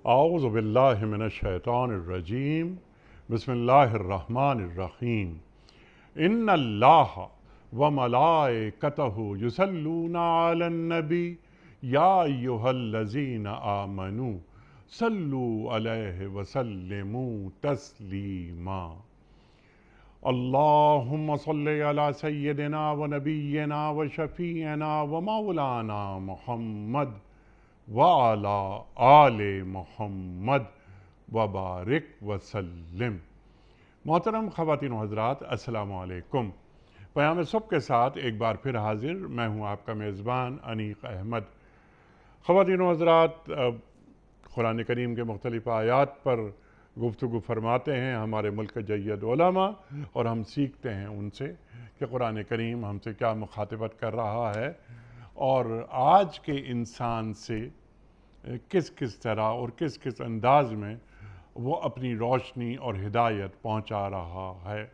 اعوذ باللہ من الشیطان الرجیم بسم اللہ الرحمن الرحیم ان اللہ وملائکتہ یصلون علی النبی یا ایہا الذین آمنوا صلوا علیہ وسلموا تسلیما اللہم صلی علی سیدنا و نبینا و شفیعنا و مولانا محمد وعلی آل محمد وبارک وسلم۔ محترم خواتین و حضرات، السلام علیکم۔ پیام صبح کے ساتھ ایک بار پھر حاضر میں ہوں آپ کا میزبان انیق احمد۔ خواتین و حضرات، قرآن کریم کے مختلف آیات پر گفتگو فرماتے ہیں ہمارے ملک کے جید علماء، اور ہم سیکھتے ہیں ان سے کہ قرآن کریم ہم سے کیا مخاطبت کر رہا ہے اور آج کے انسان سے کس کس طرح اور کس کس انداز میں وہ اپنی روشنی اور ہدایت پہنچا رہا ہے۔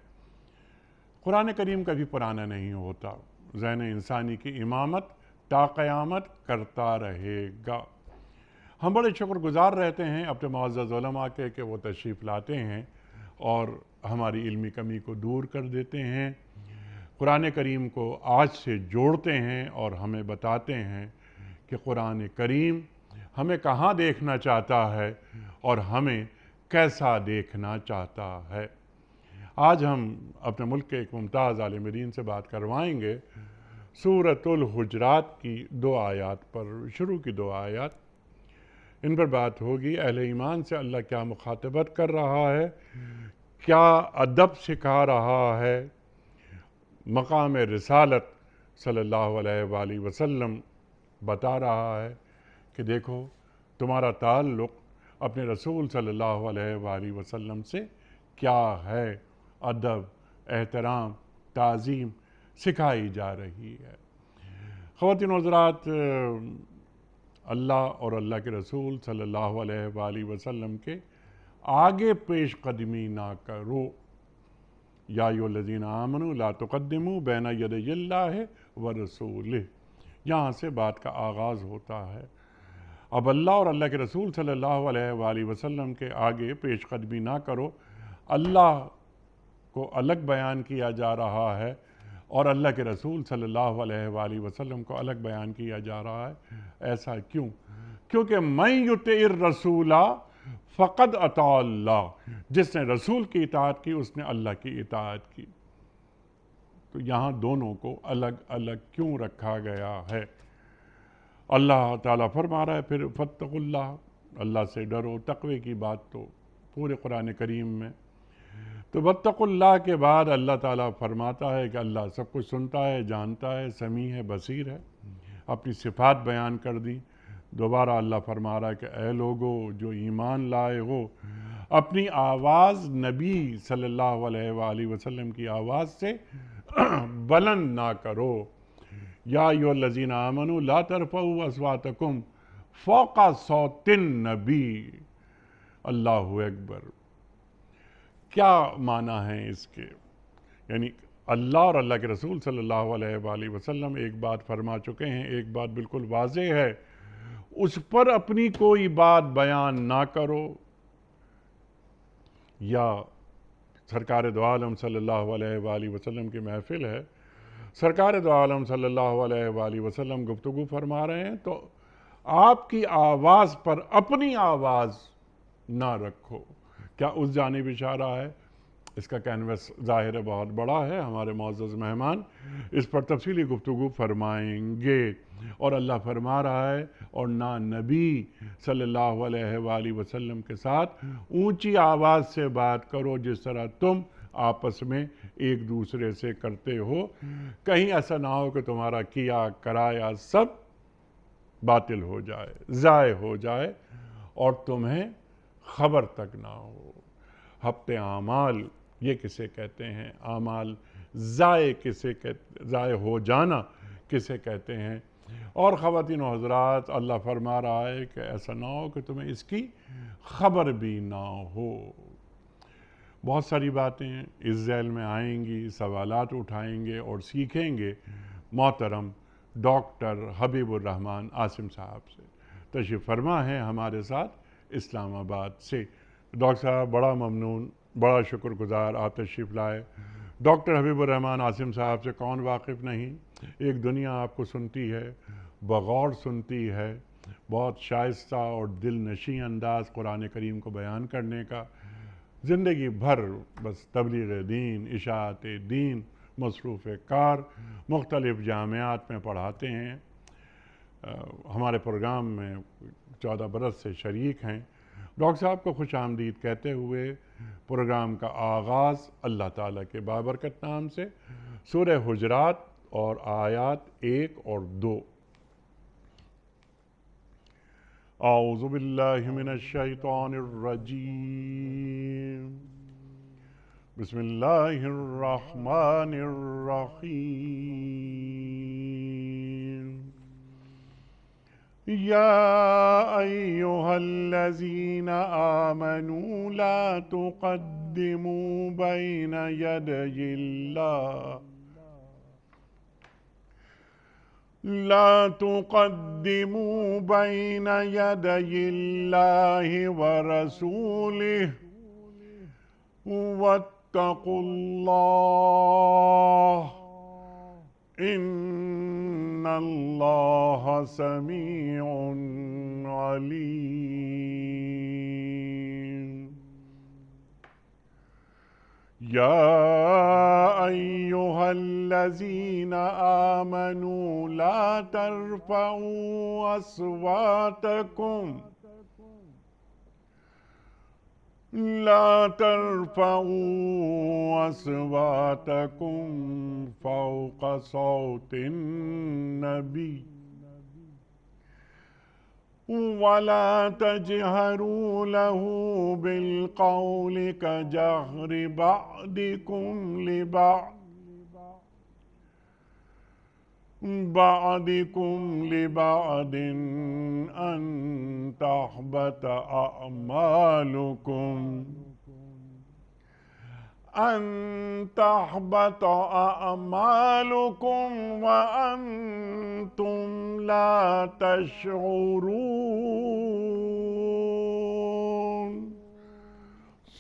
قرآن کریم کبھی پرانا نہیں ہوتا، ذہن انسانی کی امامت تا قیامت کرتا رہے گا۔ ہم بڑے شکر گزار رہتے ہیں اپنے معزز علماء کے کہ وہ تشریف لاتے ہیں اور ہماری علمی کمی کو دور کر دیتے ہیں، قرآن کریم کو آج سے جوڑتے ہیں اور ہمیں بتاتے ہیں کہ قرآن کریم ہمیں کہاں دیکھنا چاہتا ہے اور ہمیں کیسا دیکھنا چاہتا ہے۔ آج ہم اپنے ملک کے ایک ممتاز عالم دین سے بات کروائیں گے سورۃ الحجرات کی 2 آیات پر، شروع کی 2 آیات، ان پر بات ہوگی۔ اہل ایمان سے اللہ کیا مخاطبت کر رہا ہے، کیا ادب سکھا رہا ہے، مقام رسالت صلی اللہ علیہ وآلہ وسلم بتا رہا ہے کہ دیکھو تمہارا تعلق اپنے رسول صلی اللہ علیہ وآلہ وسلم سے کیا ہے، ادب، احترام، تعظیم سکھائی جا رہی ہے۔ خواتین و حضرات، اللہ اور اللہ کے رسول صلی اللہ علیہ وآلہ وسلم کے آگے پیش قدمی نہ کرو۔ یا ایھا الذین آمنوا لا تقدموا بین یدی اللہ ورسولہ، یہاں سے بات کا آغاز ہوتا ہے۔ اب اللہ اور اللہ کے رسول صلی اللہ علیہ وآلہ وسلم کے آگے پیش قدمی نہ کرو۔ اللہ کو الگ بیان کیا جا رہا ہے اور اللہ کے رسول صلی اللہ علیہ وآلہ وسلم کو الگ بیان کیا جا رہا ہے۔ ایسا کیوں؟ کیونکہ من یطع الرسول فقد اطاع اللہ، جس نے رسول کی اطاعت کی اس نے اللہ کی اطاعت کی۔ تو یہاں دونوں کو الگ الگ کیوں رکھا گیا ہے؟ اللہ تعالیٰ فرما رہا ہے پھر فاتقوا اللہ، اللہ سے ڈرو۔ تقوی کی بات تو پورے قرآن کریم میں، تو واتقوا اللہ کے بعد اللہ تعالیٰ فرماتا ہے کہ اللہ سب کچھ سنتا ہے، جانتا ہے، سمیع ہے، بصیر ہے۔ اپنی صفات بیان کر دی۔ دوبارہ اللہ فرما رہا ہے کہ اے لوگو جو ایمان لائے ہو، اپنی آواز نبی صلی اللہ علیہ وآلہ وسلم کی آواز سے بلند نہ کرو۔ یا ایھا الذین آمنوا لا ترفعوا اصواتکم فوق صوت النبی۔ اللہ اکبر۔ کیا معنی ہے اس کے؟ یعنی اللہ اور اللہ کے رسول صلی اللہ علیہ وآلہ وسلم ایک بات فرما چکے ہیں، ایک بات بالکل واضح ہے، اس پر اپنی کوئی بات بیان نہ کرو۔ یا سرکار دو عالم صلی اللہ علیہ وآلہ وسلم کی محفل ہے، سرکار دو عالم صلی اللہ علیہ وآلہ وسلم گفتگو فرما رہے ہیں تو آپ کی آواز پر اپنی آواز نہ رکھو۔ کیا اس جانب اشارہ ہے؟ اس کا کینوس ظاہر بہت بڑا ہے، ہمارے معزز مہمان اس پر تفصیلی گفتگو فرمائیں گے۔ اور اللہ فرما رہا ہے اور نہ نبی صلی اللہ علیہ وآلہ وسلم کے ساتھ اونچی آواز سے بات کرو جس طرح تم آپس میں ایک دوسرے سے کرتے ہو، کہیں ایسا نہ ہو کہ تمہارا کیا کرایا سب باطل ہو جائے، ضائع ہو جائے اور تمہیں خبر تک نہ ہو۔ حبط اعمال یہ کسے کہتے ہیں؟ اعمال ضائع ہو جانا کسے کہتے ہیں؟ اور خواتین و حضرات، اللہ فرما رہا ہے کہ ایسا نہ ہو کہ تمہیں اس کی خبر بھی نہ ہو۔ بہت ساری باتیں اس ذیل میں آئیں گی، سوالات اٹھائیں گے اور سیکھیں گے محترم ڈاکٹر حبیب الرحمن عاصم صاحب سے۔ تشریف فرما ہے ہمارے ساتھ، اسلام آباد سے۔ ڈاکٹر صاحب بڑا ممنون، بڑا شکر گزار آپ تشریف لائے۔ ڈاکٹر حبیب الرحمان عاصم صاحب سے کون واقف نہیں، ایک دنیا آپ کو سنتی ہے، بغور سنتی ہے، بہت شائستہ اور دل نشیں انداز قرآن کریم کو بیان کرنے کا، زندگی بھر بس تبلیغ دین، اشاعت دین، مصروف کار، مختلف جامعات میں پڑھاتے ہیں، ہمارے پروگرام میں 14 برس سے شریک ہیں۔ ڈاکٹر صاحب کو خوش آمدید کہتے ہوئے پروگرام کا آغاز اللہ تعالیٰ کے بابرکت نام سے، سورہ حجرات اور آیات 1 اور 2۔ اعوذ باللہ من الشیطان الرجیم، بسم اللہ الرحمن الرحیم۔ یا ایہا الذین آمنوا لا تقدموا بین یدی اللہ لا تقدموا بین یدی اللہ ورسولہ واتقوا اللہ ان اللہ سمیع علیم۔ یا ایہا الذین آمنوا لا ترفعوا اصواتکم فوق صوت النبی ولا تجهروا له بالقول كجهر بعضكم لبعض أن تحبط أعمالكم وأنتم لا تشعرون۔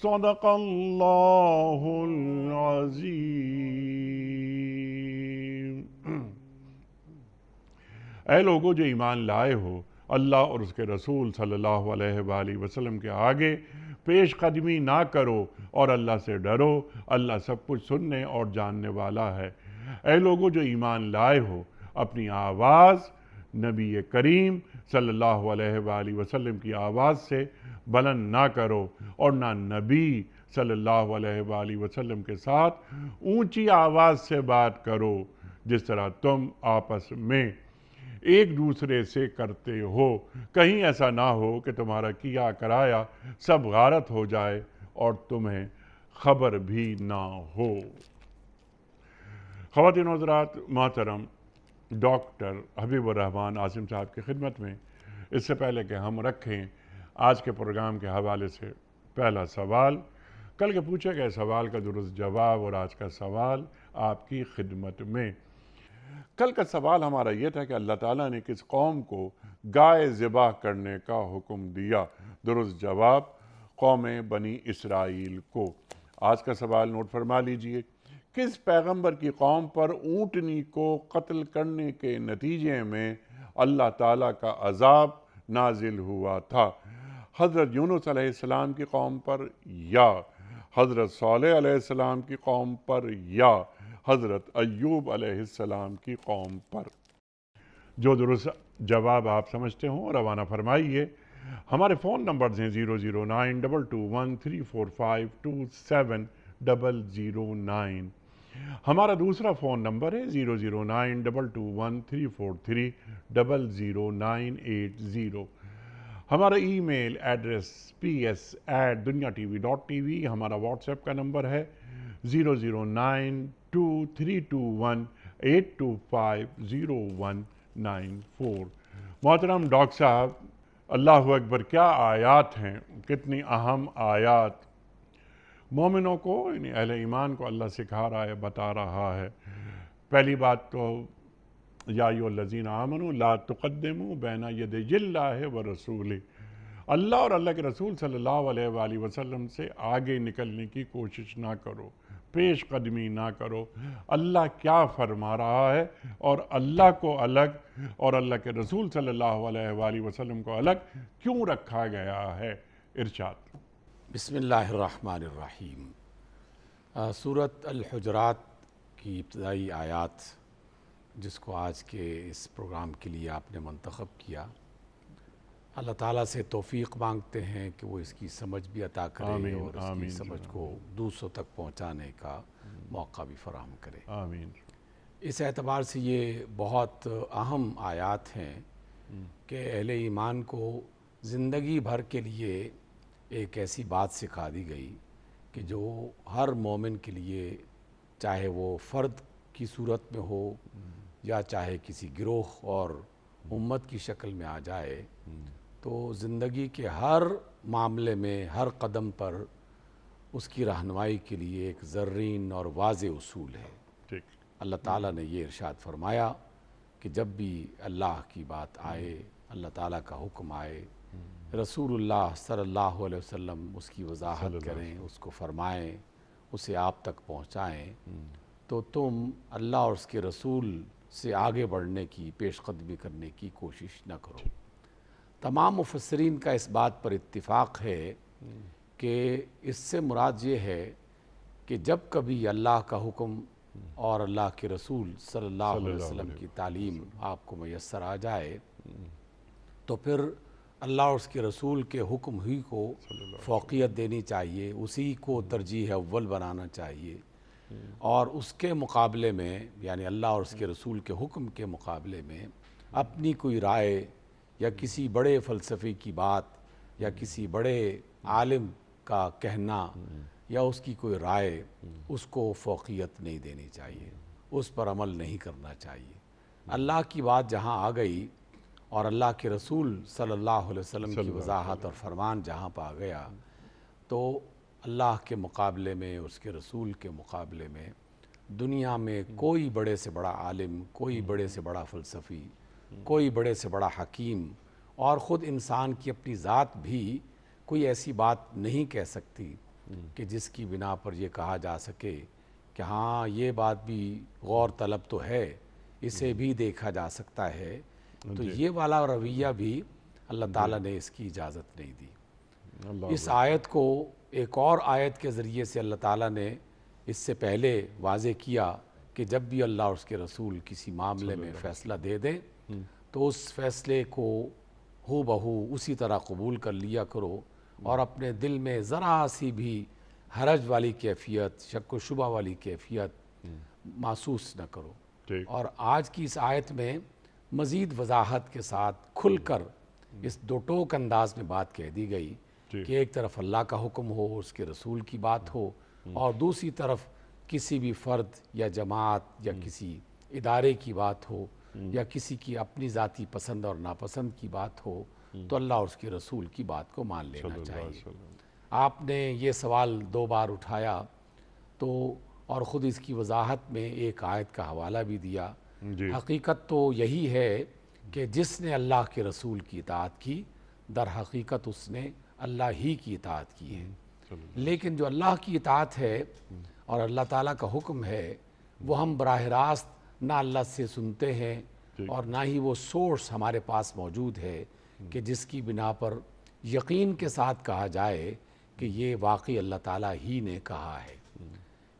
صدق اللہ العظیم۔ اے لوگو جو ایمان لائے ہو، اللہ اور اس کے رسول صلی اللہ علیہ وآلہ وسلم کے آگے پیش قدمی نہ کرو اور اللہ سے ڈرو، اللہ سب کچھ سننے اور جاننے والا ہے۔ اے لوگو جو ایمان لائے ہو، اپنی آواز نبی کریم صلی اللہ علیہ وآلہ وسلم کی آواز سے بلند نہ کرو اور نہ نبی صلی اللہ علیہ وآلہ وسلم کے ساتھ اونچی آواز سے بات کرو، جس طرح تم آپس میں ایک دوسرے سے کرتے ہو، کہیں ایسا نہ ہو کہ تمہارا کیا کرایا سب غارت ہو جائے اور تمہیں خبر بھی نہ ہو۔ خواتین و حضرات محترم، ڈاکٹر حبیب الرحمان عاصم صاحب کی خدمت میں اس سے پہلے کہ ہم رکھیں آج کے پروگرام کے حوالے سے پہلا سوال، کل کے پوچھے گئے سوال کا درست جواب اور آج کا سوال آپ کی خدمت میں۔ کل کا سوال ہمارا یہ تھا کہ اللہ تعالیٰ نے کس قوم کو گائے ذبح کرنے کا حکم دیا؟ درست جواب قوم بنی اسرائیل کو۔ آج کا سوال نوٹ فرما لیجئے، کس پیغمبر کی قوم پر اونٹنی کو قتل کرنے کے نتیجے میں اللہ تعالیٰ کا عذاب نازل ہوا تھا؟ حضرت یونس علیہ السلام کی قوم پر، یا حضرت صالح علیہ السلام کی قوم پر، یا حضرت ایوب علیہ السلام کی قوم پر؟ جو درست جواب آپ سمجھتے ہوں روانہ فرمائیے۔ ہمارے فون نمبرز ہیں 0092213452709۔ ہمارا دوسرا فون نمبر ہے 0092213430980۔ ہمارا ای میل ایڈریس ps@duniatv.tv۔ ہمارا واٹس ایپ کا نمبر ہے 009232182509194۔ محترم ڈاکٹر صاحب، اللہ اکبر، کیا آیات ہیں، کتنی اہم آیات مومنوں کو، یعنی اہل ایمان کو اللہ سکھا رہا ہے، بتا رہا ہے۔ پہلی بات تو یا ایھا الذین آمنوا لا تقدموا بین یدی اللہ ورسولہ، اللہ اور اللہ کے رسول صلی اللہ علیہ وآلہ وسلم سے آگے نکلنے کی کوشش نہ کرو، پیش قدمی نہ کرو۔ اللہ کیا فرما رہا ہے اور اللہ کو الگ اور اللہ کے رسول صلی اللہ علیہ وآلہ وسلم کو الگ کیوں رکھا گیا ہے؟ ارشاد۔ بسم اللہ الرحمن الرحیم۔ سورۃ الحجرات کی ابتدائی آیات جس کو آج کے اس پروگرام کے لیے آپ نے منتخب کیا، اللہ تعالیٰ سے توفیق مانگتے ہیں کہ وہ اس کی سمجھ بھی عطا کرے آمین، اور اس کی آمین، سمجھ کو دوسروں تک پہنچانے کا موقع بھی فراہم کرے۔ آمین۔ اس اعتبار سے یہ بہت اہم آیات ہیں کہ اہل ایمان کو زندگی بھر کے لیے ایک ایسی بات سکھا دی گئی کہ جو ہر مومن کے لیے، چاہے وہ فرد کی صورت میں ہو یا چاہے کسی گروہ اور امت کی شکل میں آ جائے، تو زندگی کے ہر معاملے میں، ہر قدم پر اس کی رہنمائی کے لیے ایک زرین اور واضح اصول ہے۔ ٹھیک۔ اللہ تعالیٰ نے یہ ارشاد فرمایا کہ جب بھی اللہ کی بات آئے، اللہ تعالیٰ کا حکم آئے، رسول اللہ صلی اللہ علیہ وسلم اس کی وضاحت کریں، اس کو فرمائیں، اسے آپ تک پہنچائیں، تو تم اللہ اور اس کے رسول سے آگے بڑھنے کی، پیش قدمی کرنے کی کوشش نہ کرو۔ تمام مفسرین کا اس بات پر اتفاق ہے کہ اس سے مراد یہ ہے کہ جب کبھی اللہ کا حکم اور اللہ کے رسول صلی اللہ علیہ وسلم کی تعلیم آپ کو میسر آ جائے تو پھر اللہ اور اس کے رسول کے حکم ہی کو فوقیت دینی چاہیے، اسی کو ترجیح اول بنانا چاہیے، اور اس کے مقابلے میں، یعنی اللہ اور اس کے رسول کے حکم کے مقابلے میں اپنی کوئی رائے یا کسی بڑے فلسفی کی بات یا کسی بڑے عالم کا کہنا یا اس کی کوئی رائے، اس کو فوقیت نہیں دینی چاہیے، اس پر عمل نہیں کرنا چاہیے۔ اللہ کی بات جہاں آ گئی اور اللہ کے رسول صلی اللہ علیہ وسلم کی وضاحت اور فرمان جہاں پہ آ گیا، تو اللہ کے مقابلے میں، اس کے رسول کے مقابلے میں دنیا میں کوئی بڑے سے بڑا عالم، کوئی بڑے سے بڑا فلسفی، کوئی بڑے سے بڑا حکیم، اور خود انسان کی اپنی ذات بھی کوئی ایسی بات نہیں کہہ سکتی کہ جس کی بنا پر یہ کہا جا سکے کہ ہاں یہ بات بھی غور طلب تو ہے، اسے بھی دیکھا جا سکتا ہے۔ تو یہ والا رویہ بھی اللہ تعالیٰ نے اس کی اجازت نہیں دی۔ اس آیت کو ایک اور آیت کے ذریعے سے اللہ تعالیٰ نے اس سے پہلے واضح کیا کہ جب بھی اللہ اور اس کے رسول کسی معاملے میں فیصلہ دے دیں تو اس فیصلے کو ہو بہو اسی طرح قبول کر لیا کرو، اور اپنے دل میں ذرا سی بھی حرج والی کیفیت، شک و شبہ والی کیفیت محسوس نہ کرو۔ اور آج کی اس آیت میں مزید وضاحت کے ساتھ کھل کر اس دو ٹوک انداز میں بات کہہ دی گئی کہ ایک طرف اللہ کا حکم ہو، اس کے رسول کی بات ہو، اور دوسری طرف کسی بھی فرد یا جماعت یا کسی ادارے کی بات ہو یا کسی کی اپنی ذاتی پسند اور ناپسند کی بات ہو، تو اللہ اور اس کے رسول کی بات کو مان لینا چاہیے۔ آپ نے یہ سوال 2 بار اٹھایا تو اور خود اس کی وضاحت میں ایک آیت کا حوالہ بھی دیا۔ حقیقت تو یہی ہے کہ جس نے اللہ کے رسول کی اطاعت کی، در حقیقت اس نے اللہ ہی کی اطاعت کی ہے، لیکن جو اللہ کی اطاعت ہے اور اللہ تعالیٰ کا حکم ہے وہ ہم براہ راست نہ اللہ سے سنتے ہیں اور نہ ہی وہ سورس ہمارے پاس موجود ہے کہ جس کی بنا پر یقین کے ساتھ کہا جائے کہ یہ واقعی اللہ تعالیٰ ہی نے کہا ہے۔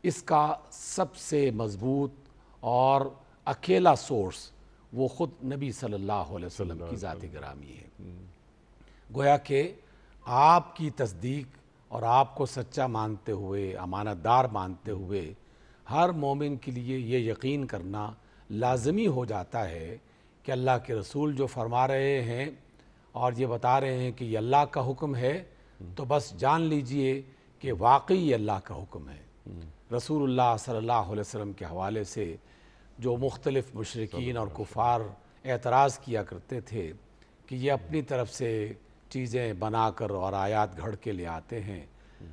اس کا سب سے مضبوط اور اکیلا سورس وہ خود نبی صلی اللہ علیہ وسلم کی ذات گرامی ہے۔ گویا کہ آپ کی تصدیق اور آپ کو سچا مانتے ہوئے، امانت دار مانتے ہوئے، ہر مومن کے لیے یہ یقین کرنا لازمی ہو جاتا ہے کہ اللہ کے رسول جو فرما رہے ہیں اور یہ بتا رہے ہیں کہ یہ اللہ کا حکم ہے، تو بس جان لیجئے کہ واقعی یہ اللہ کا حکم ہے۔ رسول اللہ صلی اللہ علیہ وسلم کے حوالے سے جو مختلف مشرکین اور کفار اعتراض کیا کرتے تھے کہ یہ اپنی طرف سے چیزیں بنا کر اور آیات گھڑ کے لے آتے ہیں،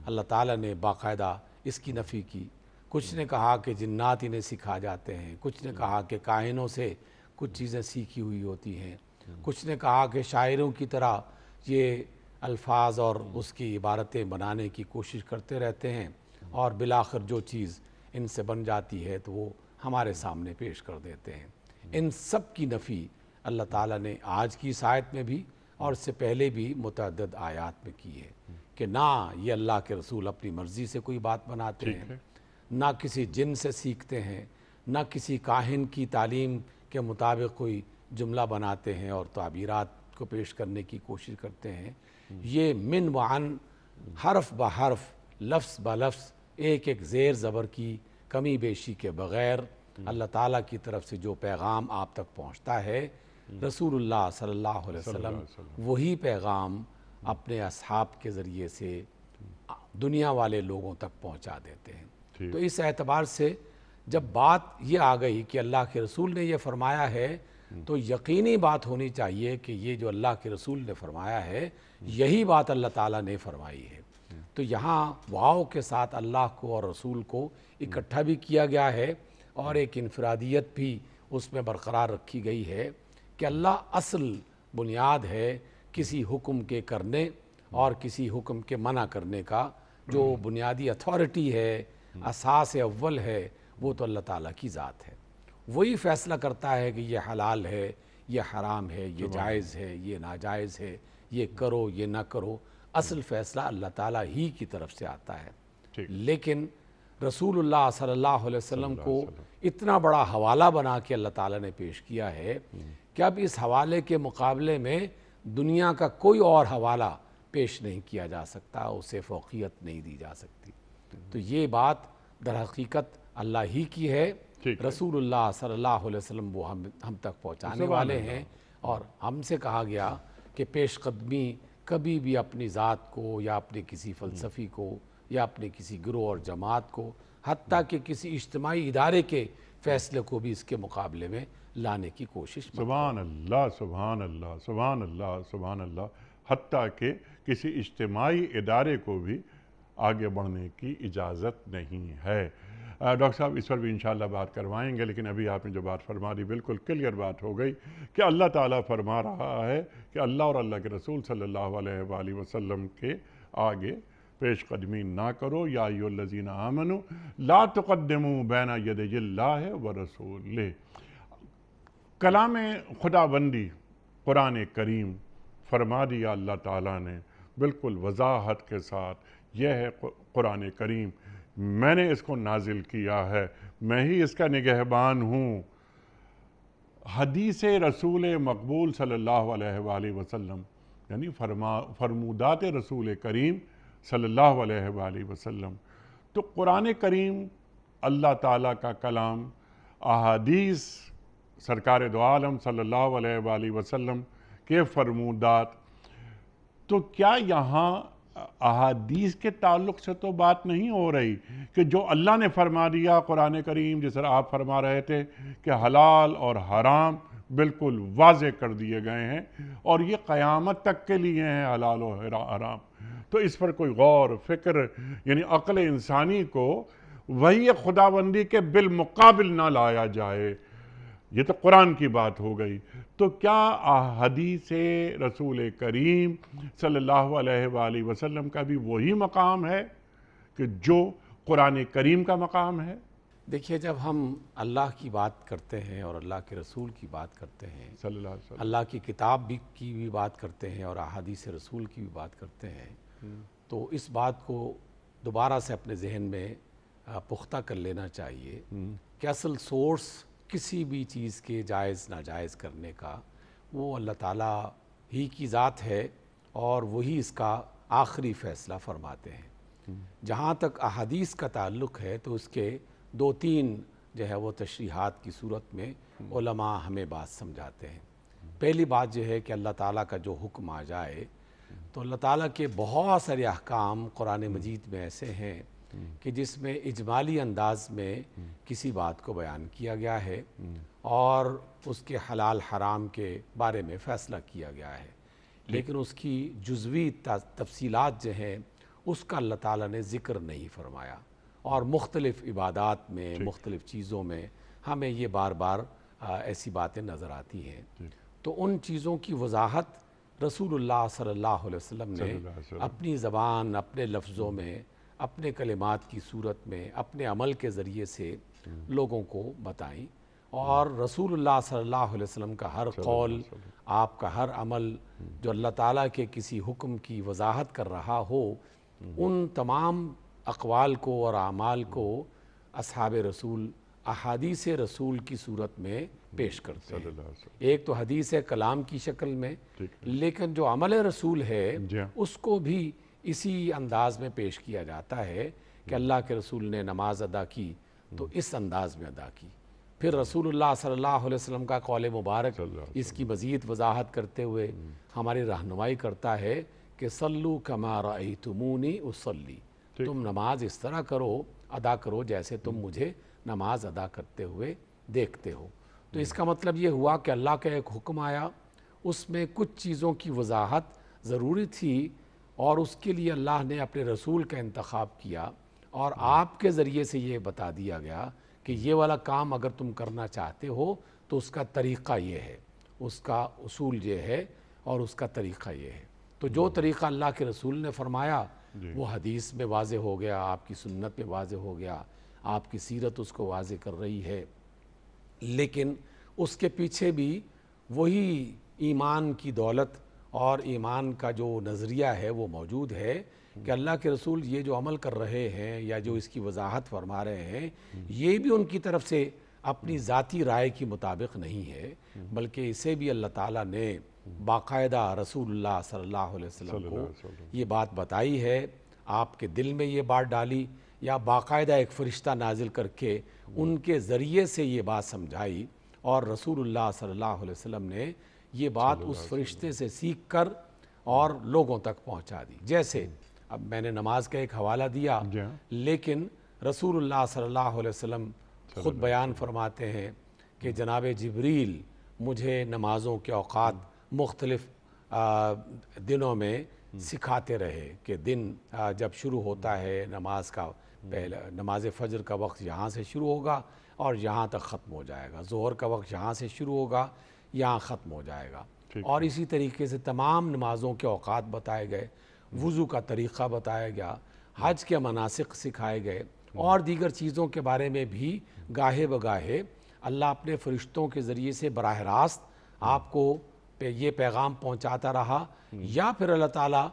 اللہ تعالیٰ نے باقاعدہ اس کی نفی کی۔ کچھ نے کہا کہ جنات انہیں سکھا جاتے ہیں، کچھ نے کہا کہ کاہنوں سے کچھ چیزیں سیکھی ہوئی ہوتی ہیں، کچھ نے کہا کہ شاعروں کی طرح یہ الفاظ اور اس کی عبارتیں بنانے کی کوشش کرتے رہتے ہیں، اور بالآخر جو چیز ان سے بن جاتی ہے تو وہ ہمارے سامنے پیش کر دیتے ہیں۔ ان سب کی نفی اللہ تعالیٰ نے آج کی اس آیت میں بھی اور اس سے پہلے بھی متعدد آیات میں کی ہے کہ نہ یہ اللہ کے رسول اپنی مرضی سے کوئی بات بناتے ہیں، نہ کسی جن سے سیکھتے ہیں، نہ کسی کاہن کی تعلیم کے مطابق کوئی جملہ بناتے ہیں اور تعبیرات کو پیش کرنے کی کوشش کرتے ہیں۔ یہ من و عن، حرف بہ حرف، لفظ بہ لفظ، ایک ایک زیر زبر کی کمی بیشی کے بغیر اللہ تعالیٰ کی طرف سے جو پیغام آپ تک پہنچتا ہے، رسول اللہ صلی اللہ علیہ وسلم وہی پیغام اپنے اصحاب کے ذریعے سے دنیا والے لوگوں تک پہنچا دیتے ہیں۔ تو اس اعتبار سے جب بات یہ آ گئی کہ اللہ کے رسول نے یہ فرمایا ہے، تو یقینی بات ہونی چاہیے کہ یہ جو اللہ کے رسول نے فرمایا ہے یہی بات اللہ تعالیٰ نے فرمائی ہے۔ تو یہاں واو کے ساتھ اللہ کو اور رسول کو اکٹھا بھی کیا گیا ہے، اور ایک انفرادیت بھی اس میں برقرار رکھی گئی ہے کہ اللہ اصل بنیاد ہے کسی حکم کے کرنے اور کسی حکم کے منع کرنے کا۔ جو بنیادی اتھارٹی ہے، اساس اول ہے، وہ تو اللہ تعالیٰ کی ذات ہے۔ وہی فیصلہ کرتا ہے کہ یہ حلال ہے، یہ حرام ہے، یہ جائز ہے، یہ ناجائز ہے، یہ کرو یہ نہ کرو۔ اصل فیصلہ اللہ تعالیٰ ہی کی طرف سے آتا ہے، لیکن رسول اللہ صلی اللہ علیہ وسلم کو اتنا بڑا حوالہ بنا کے اللہ تعالیٰ نے پیش کیا ہے کہ اب اس حوالے کے مقابلے میں دنیا کا کوئی اور حوالہ پیش نہیں کیا جا سکتا، اسے فوقیت نہیں دی جا سکتی۔ تو یہ بات در حقیقت اللہ ہی کی ہے، رسول اللہ صلی اللہ علیہ وسلم وہ ہم تک پہنچانے والے ہیں، اور ہم سے کہا گیا کہ پیش قدمی کبھی بھی اپنی ذات کو یا اپنے کسی فلسفی کو یا اپنے کسی گروہ اور جماعت کو، حتیٰ کہ کسی اجتماعی ادارے کے فیصلے کو بھی اس کے مقابلے میں لانے کی کوشش مت۔ سبحان اللہ، سبحان اللہ، سبحان اللہ، سبحان اللہ، حتیٰ کہ کسی اجتماعی ادارے کو بھی آگے بڑھنے کی اجازت نہیں ہے۔ ڈاکٹر صاحب اس پر بھی انشاءاللہ بات کروائیں گے، لیکن ابھی آپ نے جو بات فرما دی بالکل کلیئر بات ہو گئی کہ اللہ تعالیٰ فرما رہا ہے کہ اللہ اور اللہ کے رسول صلی اللہ علیہ وآلہ وسلم کے آگے پیش قدمی نہ کرو۔ یا ایھا الذین آمنوا لا تقدموا بین یدی اللہ ورسولہ۔ کلام خدا بندی قرآن کریم فرما دیا اللہ تعالیٰ نے بالکل وضاحت کے ساتھ، یہ ہے قرآن کریم، میں نے اس کو نازل کیا ہے، میں ہی اس کا نگہبان ہوں۔ حدیث رسول مقبول صلی اللہ علیہ وآلہ وسلم یعنی فرمودات رسول کریم صلی اللہ علیہ وآلہ وسلم۔ تو قرآن کریم اللہ تعالیٰ کا کلام، احادیث سرکار دو عالم صلی اللہ علیہ وآلہ وسلم کے فرمودات، تو کیا یہاں احادیث کے تعلق سے تو بات نہیں ہو رہی کہ جو اللہ نے فرما دیا قرآن کریم، جس طرح آپ فرما رہے تھے کہ حلال اور حرام بالکل واضح کر دیے گئے ہیں اور یہ قیامت تک کے لیے ہیں حلال و حرام، تو اس پر کوئی غور فکر یعنی عقل انسانی کو وہی خداوندی کے بالمقابل نہ لایا جائے، یہ تو قرآن کی بات ہو گئی۔ تو کیا حدیث رسول کریم صلی اللہ علیہ وآلہ وسلم کا بھی وہی مقام ہے کہ جو قرآن کریم کا مقام ہے؟ دیکھیے، جب ہم اللہ کی بات کرتے ہیں اور اللہ کے رسول کی بات کرتے ہیں، صلی اللہ علیہ وسلم، اللہ کی کتاب کی بھی بات کرتے ہیں اور احادیث رسول کی بھی بات کرتے ہیں، تو اس بات کو دوبارہ سے اپنے ذہن میں پختہ کر لینا چاہیے کہ اصل سورس کسی بھی چیز کے جائز ناجائز کرنے کا وہ اللہ تعالیٰ ہی کی ذات ہے، اور وہی اس کا آخری فیصلہ فرماتے ہیں۔ جہاں تک احادیث کا تعلق ہے تو اس کے دو تین جو ہے وہ تشریحات کی صورت میں علماء ہمیں بات سمجھاتے ہیں۔ پہلی بات یہ ہے کہ اللہ تعالیٰ کا جو حکم آ جائے تو اللہ تعالیٰ کے بہت سارے احکام قرآن مجید میں ایسے ہیں کہ جس میں اجمالی انداز میں کسی بات کو بیان کیا گیا ہے اور اس کے حلال حرام کے بارے میں فیصلہ کیا گیا ہے، لیکن اس کی جزوی تفصیلات جو ہیں اس کا اللہ تعالیٰ نے ذکر نہیں فرمایا، اور مختلف عبادات میں مختلف چیزوں میں ہمیں یہ بار بار ایسی باتیں نظر آتی ہیں۔ تو ان چیزوں کی وضاحت رسول اللہ صلی اللہ علیہ وسلم نے صلی اللہ علیہ وسلم اپنی زبان، اپنے لفظوں میں، اپنے کلمات کی صورت میں، اپنے عمل کے ذریعے سے لوگوں کو بتائیں، اور رسول اللہ صلی اللہ علیہ وسلم کا ہر قول، آپ کا ہر عمل جو اللہ تعالیٰ کے کسی حکم کی وضاحت کر رہا ہو، ان تمام اقوال کو اور اعمال کو اصحاب رسول احادیث رسول کی صورت میں پیش کرتے صلی ہیں۔ اللہ علیہ وسلم۔ ایک تو حدیث کلام کی شکل میں، لیکن جو عمل رسول ہے جی ہاں۔ اس کو بھی اسی انداز میں پیش کیا جاتا ہے کہ اللہ کے رسول نے نماز ادا کی تو اس انداز میں ادا کی۔ پھر رسول اللہ صلی اللہ علیہ وسلم کا قول مبارک اس کی مزید وضاحت کرتے ہوئے ہماری رہنمائی کرتا ہے کہ صلو کما رأیتمونی اصلی، تم نماز اس طرح ادا کرو جیسے تم مجھے نماز ادا کرتے ہوئے دیکھتے ہو۔ تو اس کا مطلب یہ ہوا کہ اللہ کا ایک حکم آیا، اس میں کچھ چیزوں کی وضاحت ضروری تھی، اور اس کے لیے اللہ نے اپنے رسول کا انتخاب کیا، اور آپ کے ذریعے سے یہ بتا دیا گیا کہ یہ والا کام اگر تم کرنا چاہتے ہو تو اس کا طریقہ یہ ہے، اس کا اصول یہ ہے، اور اس کا طریقہ یہ ہے۔ تو جو طریقہ اللہ کے رسول نے فرمایا وہ حدیث میں واضح ہو گیا، آپ کی سنت میں واضح ہو گیا، آپ کی سیرت اس کو واضح کر رہی ہے، لیکن اس کے پیچھے بھی وہی ایمان کی دولت اور ایمان کا جو نظریہ ہے وہ موجود ہے کہ اللہ کے رسول یہ جو عمل کر رہے ہیں یا جو اس کی وضاحت فرما رہے ہیں، یہ بھی ان کی طرف سے اپنی ذاتی رائے کے مطابق نہیں ہے، بلکہ اسے بھی اللہ تعالیٰ نے باقاعدہ رسول اللہ صلی اللہ علیہ وسلم کو یہ بات بتائی ہے، آپ کے دل میں یہ بات ڈالی، یا باقاعدہ ایک فرشتہ نازل کر کے ان کے ذریعے سے یہ بات سمجھائی، اور رسول اللہ صلی اللہ علیہ وسلم نے یہ بات اس فرشتے سے سیکھ کر اور لوگوں تک پہنچا دی۔ جیسے اب میں نے نماز کا ایک حوالہ دیا، لیکن رسول اللہ صلی اللہ علیہ وسلم خود بیان فرماتے ہیں کہ جناب جبریل مجھے نمازوں کے اوقات مختلف دنوں میں سکھاتے رہے کہ دن جب شروع ہوتا ہے نماز کا، پہلے نماز فجر کا وقت یہاں سے شروع ہوگا اور یہاں تک ختم ہو جائے گا، ظہر کا وقت یہاں سے شروع ہوگا یہاں ختم ہو جائے گا، اور اسی طریقے سے تمام نمازوں کے اوقات بتائے گئے، وضو کا طریقہ بتایا گیا، حج کے مناسک سکھائے گئے، اور دیگر چیزوں کے بارے میں بھی گاہے بگاہے اللہ اپنے فرشتوں کے ذریعے سے براہ راست آپ کو یہ پیغام پہنچاتا رہا، یا پھر اللہ تعالیٰ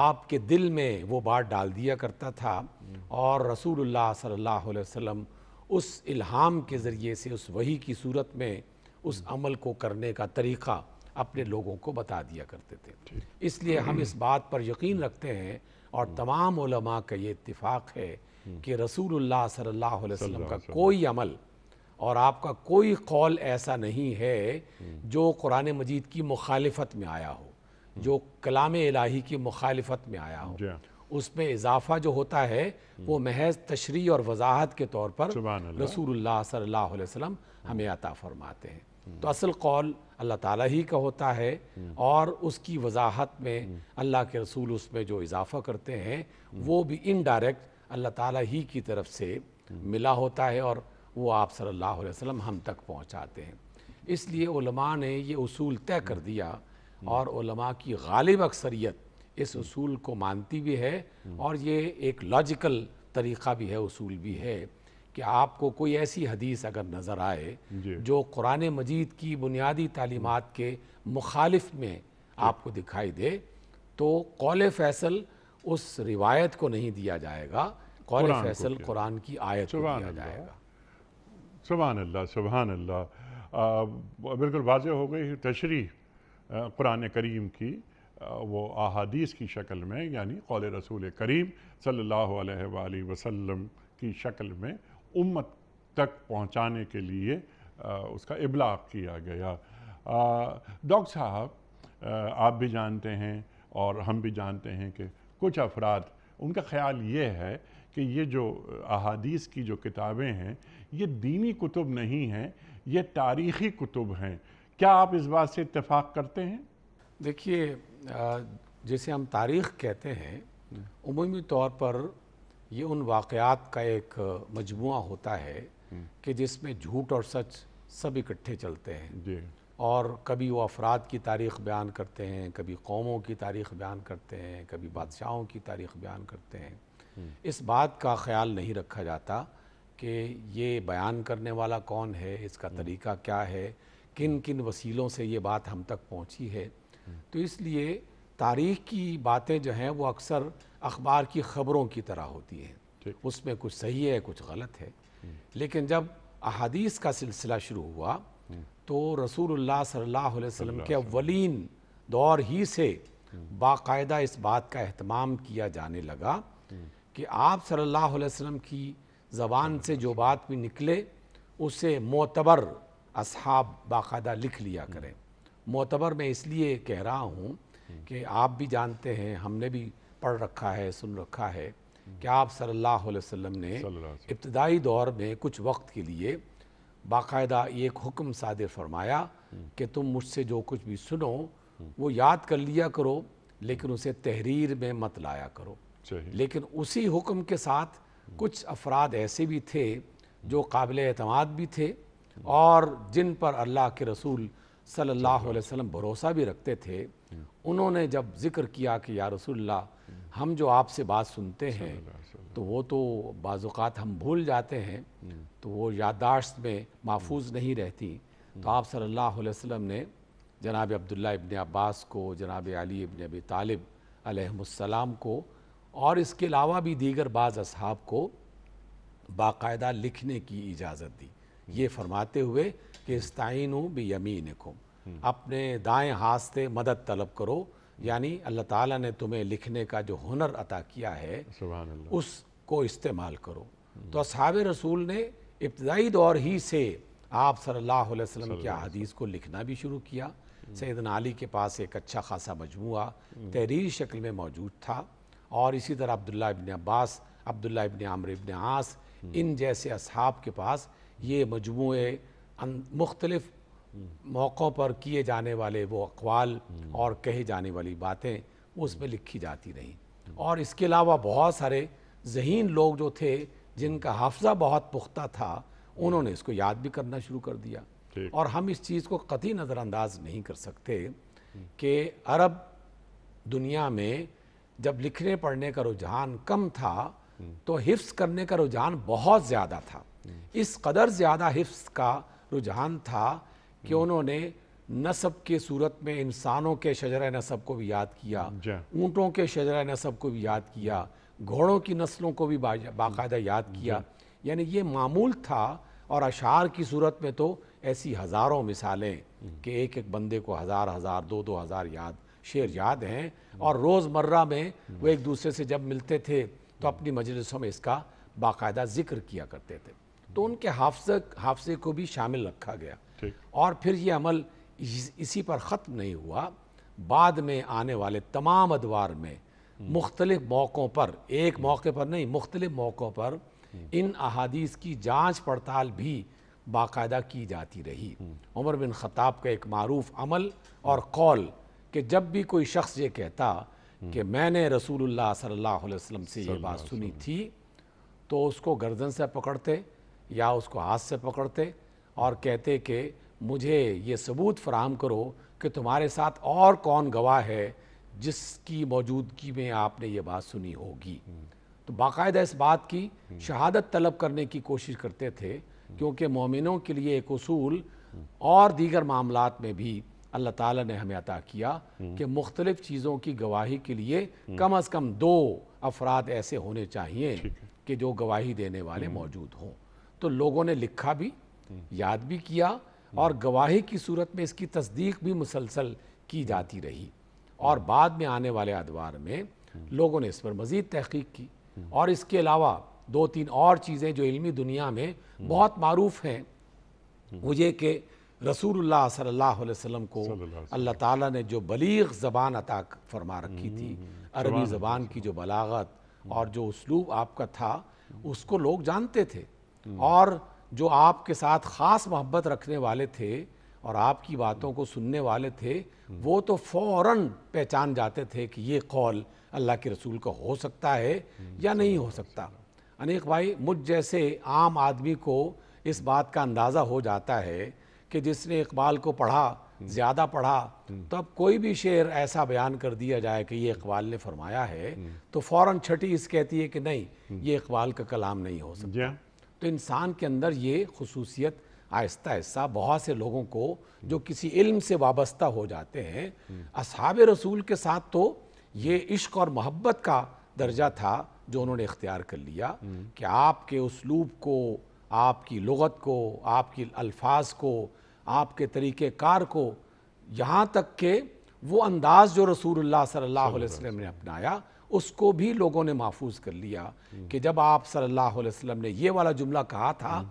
آپ کے دل میں وہ بات ڈال دیا کرتا تھا، اور رسول اللہ صلی اللہ علیہ وسلم اس الہام کے ذریعے سے اس وحی کی صورت میں اس عمل کو کرنے کا طریقہ اپنے لوگوں کو بتا دیا کرتے تھے۔ اس لیے ہم اس بات پر یقین رکھتے ہیں، اور تمام علماء کا یہ اتفاق ہے کہ رسول اللہ صلی اللہ علیہ وسلم کا کوئی عمل اور آپ کا کوئی قول ایسا نہیں ہے جو قرآن مجید کی مخالفت میں آیا ہو، جو کلام الہی کی مخالفت میں آیا ہو۔ اس میں اضافہ جو ہوتا ہے وہ محض تشریح اور وضاحت کے طور پر رسول اللہ صلی اللہ علیہ وسلم ہمیں عطا فرماتے ہیں۔ تو اصل قول اللہ تعالیٰ ہی کا ہوتا ہے، اور اس کی وضاحت میں اللہ کے رسول اس میں جو اضافہ کرتے ہیں وہ بھی انڈائریکٹ اللہ تعالیٰ ہی کی طرف سے ملا ہوتا ہے، اور وہ آپ صلی اللہ علیہ وسلم ہم تک پہنچاتے ہیں۔ اس لیے علماء نے یہ اصول طے کر دیا، اور علماء کی غالب اکثریت اس اصول کو مانتی بھی ہے، اور یہ ایک لاجیکل طریقہ بھی ہے، اصول بھی ہے کہ آپ کو کوئی ایسی حدیث اگر نظر آئے جو قرآن مجید کی بنیادی تعلیمات کے مخالف میں آپ کو دکھائی دے، تو قول فیصل اس روایت کو نہیں دیا جائے گا، قول فیصل قرآن کی آیت کو دیا جائے گا۔ سبحان اللہ، سبحان اللہ۔ بالکل واضح ہو گئی تشریح قرآن کریم کی، وہ احادیث کی شکل میں، یعنی قول رسول کریم صلی اللہ علیہ وآلہ وسلم کی شکل میں امت تک پہنچانے کے لیے اس کا ابلاغ کیا گیا۔ ڈاکٹر صاحب، آپ بھی جانتے ہیں اور ہم بھی جانتے ہیں کہ کچھ افراد ان کا خیال یہ ہے کہ یہ جو احادیث کی جو کتابیں ہیں یہ دینی کتب نہیں ہیں، یہ تاریخی کتب ہیں۔ کیا آپ اس بات سے اتفاق کرتے ہیں؟ دیکھیے، جسے ہم تاریخ کہتے ہیں عمومی طور پر یہ ان واقعات کا ایک مجموعہ ہوتا ہے کہ جس میں جھوٹ اور سچ سب اکٹھے چلتے ہیں۔ اور کبھی وہ افراد کی تاریخ بیان کرتے ہیں، کبھی قوموں کی تاریخ بیان کرتے ہیں، کبھی بادشاہوں کی تاریخ بیان کرتے ہیں۔ اس بات کا خیال نہیں رکھا جاتا کہ یہ بیان کرنے والا کون ہے، اس کا طریقہ کیا ہے، کن کن وسیلوں سے یہ بات ہم تک پہنچی ہے۔ تو اس لیے تاریخ کی باتیں جو ہیں وہ اکثر اخبار کی خبروں کی طرح ہوتی ہیں، اس میں کچھ صحیح ہے کچھ غلط ہے۔ لیکن جب احادیث کا سلسلہ شروع ہوا تو رسول اللہ صلی اللہ علیہ وسلم کے اولین دور ہی سے باقاعدہ اس بات کا اہتمام کیا جانے لگا کہ آپ صلی اللہ علیہ وسلم کی زبان سے جو بات بھی نکلے اسے معتبر اصحاب باقاعدہ لکھ لیا کریں۔ معتبر میں اس لیے کہہ رہا ہوں کہ آپ بھی جانتے ہیں، ہم نے بھی پڑھ رکھا ہے، سن رکھا ہے کہ آپ صلی اللہ علیہ وسلم نے ابتدائی دور میں کچھ وقت کے لیے باقاعدہ ایک حکم صادر فرمایا کہ تم مجھ سے جو کچھ بھی سنو وہ یاد کر لیا کرو، لیکن اسے تحریر میں مت لایا کرو۔ لیکن اسی حکم کے ساتھ کچھ افراد ایسے بھی تھے جو قابل اعتماد بھی تھے اور جن پر اللہ کے رسول صلی اللہ علیہ وسلم بھروسہ بھی رکھتے تھے۔ انہوں نے جب ذکر کیا کہ یا رسول اللہ، ہم جو آپ سے بات سنتے ہیں تو وہ تو بعض اوقات ہم بھول جاتے ہیں، تو وہ یادداشت میں محفوظ نہیں رہتی، تو آپ صلی اللہ علیہ وسلم نے جناب عبداللہ ابن عباس کو، جناب علی ابن ابی طالب علیہم السلام کو اور اس کے علاوہ بھی دیگر بعض اصحاب کو باقاعدہ لکھنے کی اجازت دی، یہ فرماتے ہوئے کہ استعینوا بیمینکم، اپنے دائیں ہاتھ سے مدد طلب کرو، یعنی اللہ تعالیٰ نے تمہیں لکھنے کا جو ہنر عطا کیا ہے اس کو استعمال کرو۔ تو اصحاب رسول نے ابتدائی دور ہی سے آپ صلی اللہ علیہ وسلم کی احادیث کو لکھنا بھی شروع کیا۔ سیدنا علی کے پاس ایک اچھا خاصا مجموعہ تحریری شکل میں موجود تھا، اور اسی طرح عبداللہ ابن عباس، عبداللہ ابن عمرو ابن عاص، ان جیسے اصحاب کے پاس یہ مجموعے مختلف موقعوں پر کیے جانے والے وہ اقوال اور کہے جانے والی باتیں اس میں لکھی جاتی رہیں۔ اور اس کے علاوہ بہت سارے ذہین لوگ جو تھے جن کا حافظہ بہت پختہ تھا، انہوں نے اس کو یاد بھی کرنا شروع کر دیا۔ اور ہم اس چیز کو قطعی نظر انداز نہیں کر سکتے کہ عرب دنیا میں جب لکھنے پڑھنے کا رجحان کم تھا تو حفظ کرنے کا رجحان بہت زیادہ تھا۔ اس قدر زیادہ حفظ کا رجحان تھا کہ انہوں نے نسب کے صورت میں انسانوں کے شجرہ نسب کو بھی یاد کیا، اونٹوں کے شجرہ نسب کو بھی یاد کیا، گھوڑوں کی نسلوں کو بھی باقاعدہ یاد کیا۔ یعنی یہ معمول تھا، اور اشعار کی صورت میں تو ایسی ہزاروں مثالیں کہ ایک ایک بندے کو ہزار ہزار دو دو ہزار شعر یاد ہیں، اور روز مرہ میں وہ ایک دوسرے سے جب ملتے تھے تو اپنی مجلسوں میں اس کا باقاعدہ ذکر کیا کرتے تھے۔ تو ان کے حافظے کو بھی شامل رکھا گیا۔ اور پھر یہ عمل اسی پر ختم نہیں ہوا، بعد میں آنے والے تمام ادوار میں مختلف موقعوں پر، ایک موقع پر نہیں مختلف موقعوں پر ان احادیث کی جانچ پڑتال بھی باقاعدہ کی جاتی رہی۔ عمر بن خطاب کا ایک معروف عمل اور قول کہ جب بھی کوئی شخص یہ کہتا کہ میں نے رسول اللہ صلی اللہ علیہ وسلم سے یہ بات سنی تھی، تو اس کو گردن سے پکڑتے یا اس کو ہاتھ سے پکڑتے اور کہتے کہ مجھے یہ ثبوت فراہم کرو کہ تمہارے ساتھ اور کون گواہ ہے جس کی موجودگی میں آپ نے یہ بات سنی ہوگی۔ تو باقاعدہ اس بات کی شہادت طلب کرنے کی کوشش کرتے تھے، کیونکہ مومنوں کے لیے ایک اصول اور دیگر معاملات میں بھی اللہ تعالیٰ نے ہمیں عطا کیا کہ مختلف چیزوں کی گواہی کے لیے کم از کم 2 افراد ایسے ہونے چاہیے کہ جو گواہی دینے والے موجود ہوں۔ تو لوگوں نے لکھا بھی، یاد بھی کیا، اور گواہی کی صورت میں اس کی تصدیق بھی مسلسل کی جاتی رہی۔ اور بعد میں آنے والے ادوار میں لوگوں نے اس پر مزید تحقیق کی، اور اس کے علاوہ 2-3 اور چیزیں جو علمی دنیا میں بہت معروف ہیں، وہ یہ کہ رسول اللہ صلی اللہ علیہ وسلم کو اللہ تعالیٰ نے جو بلیغ زبان عطا فرما رکھی تھی، عربی زبان کی جو بلاغت اور جو اسلوب آپ کا تھا، اس کو لوگ جانتے تھے، اور جو آپ کے ساتھ خاص محبت رکھنے والے تھے اور آپ کی باتوں کو سننے والے تھے، وہ تو فوراً پہچان جاتے تھے کہ یہ قول اللہ کے رسول کا ہو سکتا ہے یا نہیں ہو سکتا۔ انیق بھائی، مجھ جیسے عام آدمی کو اس بات کا اندازہ ہو جاتا ہے کہ جس نے اقبال کو پڑھا، زیادہ پڑھا، تو اب کوئی بھی شعر ایسا بیان کر دیا جائے کہ یہ اقبال نے فرمایا ہے تو فوراً چھٹی اس کہتی ہے کہ نہیں، یہ اقبال کا کلام نہیں ہو سکتا۔ تو انسان کے اندر یہ خصوصیت آہستہ آہستہ بہت سے لوگوں کو جو کسی علم سے وابستہ ہو جاتے ہیں، اصحاب رسول کے ساتھ تو یہ عشق اور محبت کا درجہ تھا جو انہوں نے اختیار کر لیا کہ آپ کے اسلوب کو، آپ کی لغت کو، آپ کی الفاظ کو، آپ کے طریقہ کار کو، یہاں تک کہ وہ انداز جو رسول اللہ صلی اللہ علیہ وسلم نے اپنایا اس کو بھی لوگوں نے محفوظ کر لیا کہ جب آپ صلی اللہ علیہ وسلم نے یہ والا جملہ کہا تھا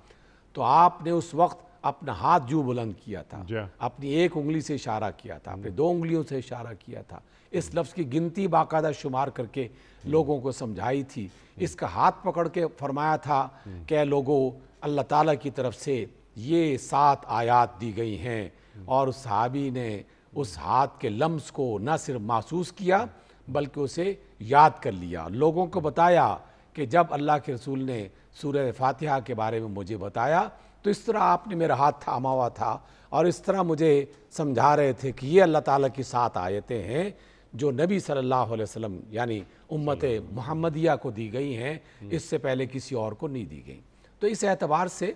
تو آپ نے اس وقت اپنا ہاتھ جو بلند کیا تھا، اپنی ایک انگلی سے اشارہ کیا تھا، اپنے 2 انگلیوں سے اشارہ کیا تھا، اس لفظ کی گنتی باقاعدہ شمار کر کے لوگوں کو سمجھائی تھی، اس کا ہاتھ پکڑ کے فرمایا تھا کہ اے لوگو، اللہ تعالیٰ کی طرف سے یہ 7 آیات دی گئی ہیں، اور اس صحابی نے اس ہاتھ کے لمس کو نہ صرف محسوس کیا بلکہ اسے یاد کر لیا، لوگوں کو بتایا کہ جب اللہ کے رسول نے سورہ فاتحہ کے بارے میں مجھے بتایا تو اس طرح آپ نے میرا ہاتھ تھاما ہوا تھا اور اس طرح مجھے سمجھا رہے تھے کہ یہ اللہ تعالیٰ کی 7 آیتیں ہیں جو نبی صلی اللہ علیہ وسلم یعنی امت محمدیہ کو دی گئی ہیں، اس سے پہلے کسی اور کو نہیں دی گئی۔ تو اس اعتبار سے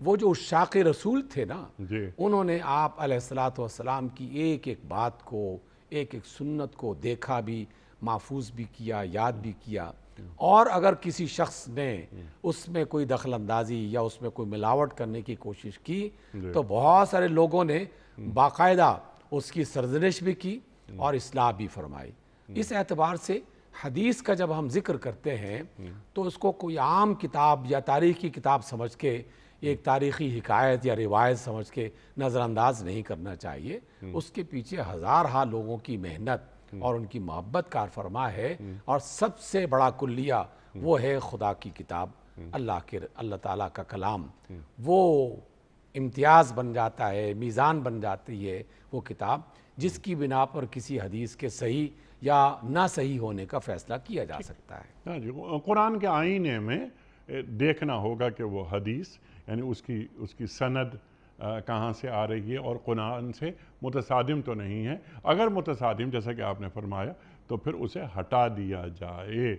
وہ جو عشاق رسول تھے نا، انہوں نے آپ علیہ الصلوۃ والسلام کی ایک ایک بات کو، ایک ایک سنت کو دیکھا بھی، محفوظ بھی کیا، یاد بھی کیا، اور اگر کسی شخص نے اس میں کوئی دخل اندازی یا اس میں کوئی ملاوٹ کرنے کی کوشش کی تو بہت سارے لوگوں نے باقاعدہ اس کی سرزنش بھی کی اور اصلاح بھی فرمائی۔ اس اعتبار سے حدیث کا جب ہم ذکر کرتے ہیں تو اس کو کوئی عام کتاب یا تاریخی کتاب سمجھ کے، ایک تاریخی حکایت یا روایت سمجھ کے نظر انداز نہیں کرنا چاہیے، اس کے پیچھے ہزارہا لوگوں کی محنت اور ان کی محبت کار فرما ہے، اور سب سے بڑا کلیہ وہ ہے خدا کی کتاب، اللہ تعالیٰ کا کلام، وہ امتیاز بن جاتا ہے، میزان بن جاتی ہے وہ کتاب جس کی بنا پر کسی حدیث کے صحیح یا نہ صحیح ہونے کا فیصلہ کیا جا سکتا ہے۔ ہاں جی، قرآن کے آئینے میں دیکھنا ہوگا کہ وہ حدیث یعنی اس کی سند کہاں سے آ رہی ہے اور قرآن سے متصادم تو نہیں ہے، اگر متصادم جیسا کہ آپ نے فرمایا تو پھر اسے ہٹا دیا جائے۔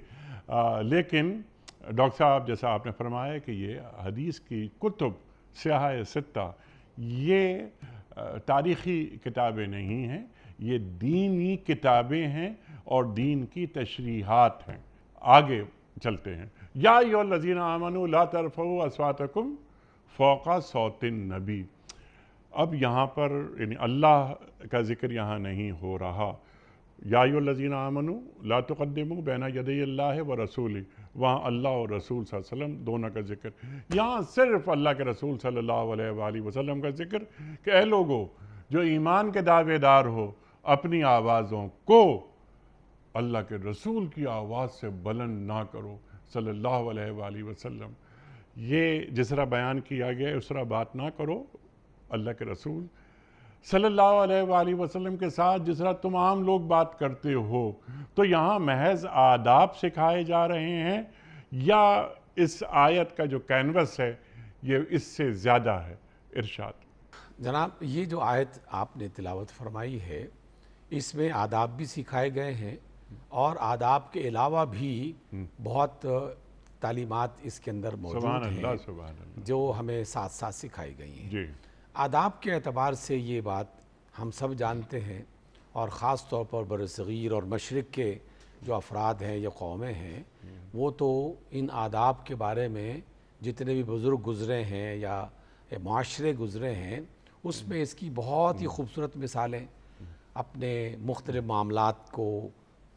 لیکن ڈاکٹر صاحب جیسا آپ نے فرمایا کہ یہ حدیث کی کتب سیاہ 6 یہ تاریخی کتابیں نہیں ہیں، یہ دینی کتابیں ہیں اور دین کی تشریحات ہیں۔ آگے چلتے ہیں۔ یا ایھا الذین آمنوا لا ترفعوا اصواتکم فوق صوت النبی۔ اب یہاں پر یعنی اللہ کا ذکر یہاں نہیں ہو رہا۔ یا ایھا الذین آمنوا لا تقدموا بین یدی اللہ ورسولہ، وہاں اللہ اور رسول صلی اللہ علیہ وسلم دونوں کا ذکر، یہاں صرف اللہ کے رسول صلی اللہ علیہ وآلہ وسلم کا ذکر کہ اے لوگو جو ایمان کے دعوے دار ہو، اپنی آوازوں کو اللہ کے رسول کی آواز سے بلند نہ کرو صلی اللہ علیہ وآلہ وسلم۔ یہ جس طرح بیان کیا گیا ہے اس طرح بات نہ کرو اللہ کے رسول صلی اللہ علیہ وآلہ وسلم کے ساتھ جس طرح تم عام لوگ بات کرتے ہو۔ تو یہاں محض آداب سکھائے جا رہے ہیں یا اس آیت کا جو کینوس ہے یہ اس سے زیادہ ہے؟ ارشاد جناب، یہ جو آیت آپ نے تلاوت فرمائی ہے اس میں آداب بھی سکھائے گئے ہیں اور آداب کے علاوہ بھی بہت تعلیمات اس کے اندر موجود ہیں سبحان اللہ جو ہمیں ساتھ ساتھ سکھائی گئی ہیں۔ جی آداب کے اعتبار سے یہ بات ہم سب جانتے ہیں، اور خاص طور پر برصغیر اور مشرق کے جو افراد ہیں یا قومیں ہیں وہ تو ان آداب کے بارے میں جتنے بھی بزرگ گزرے ہیں یا معاشرے گزرے ہیں اس میں اس کی بہت ہی خوبصورت مثالیں اپنے مختلف معاملات کو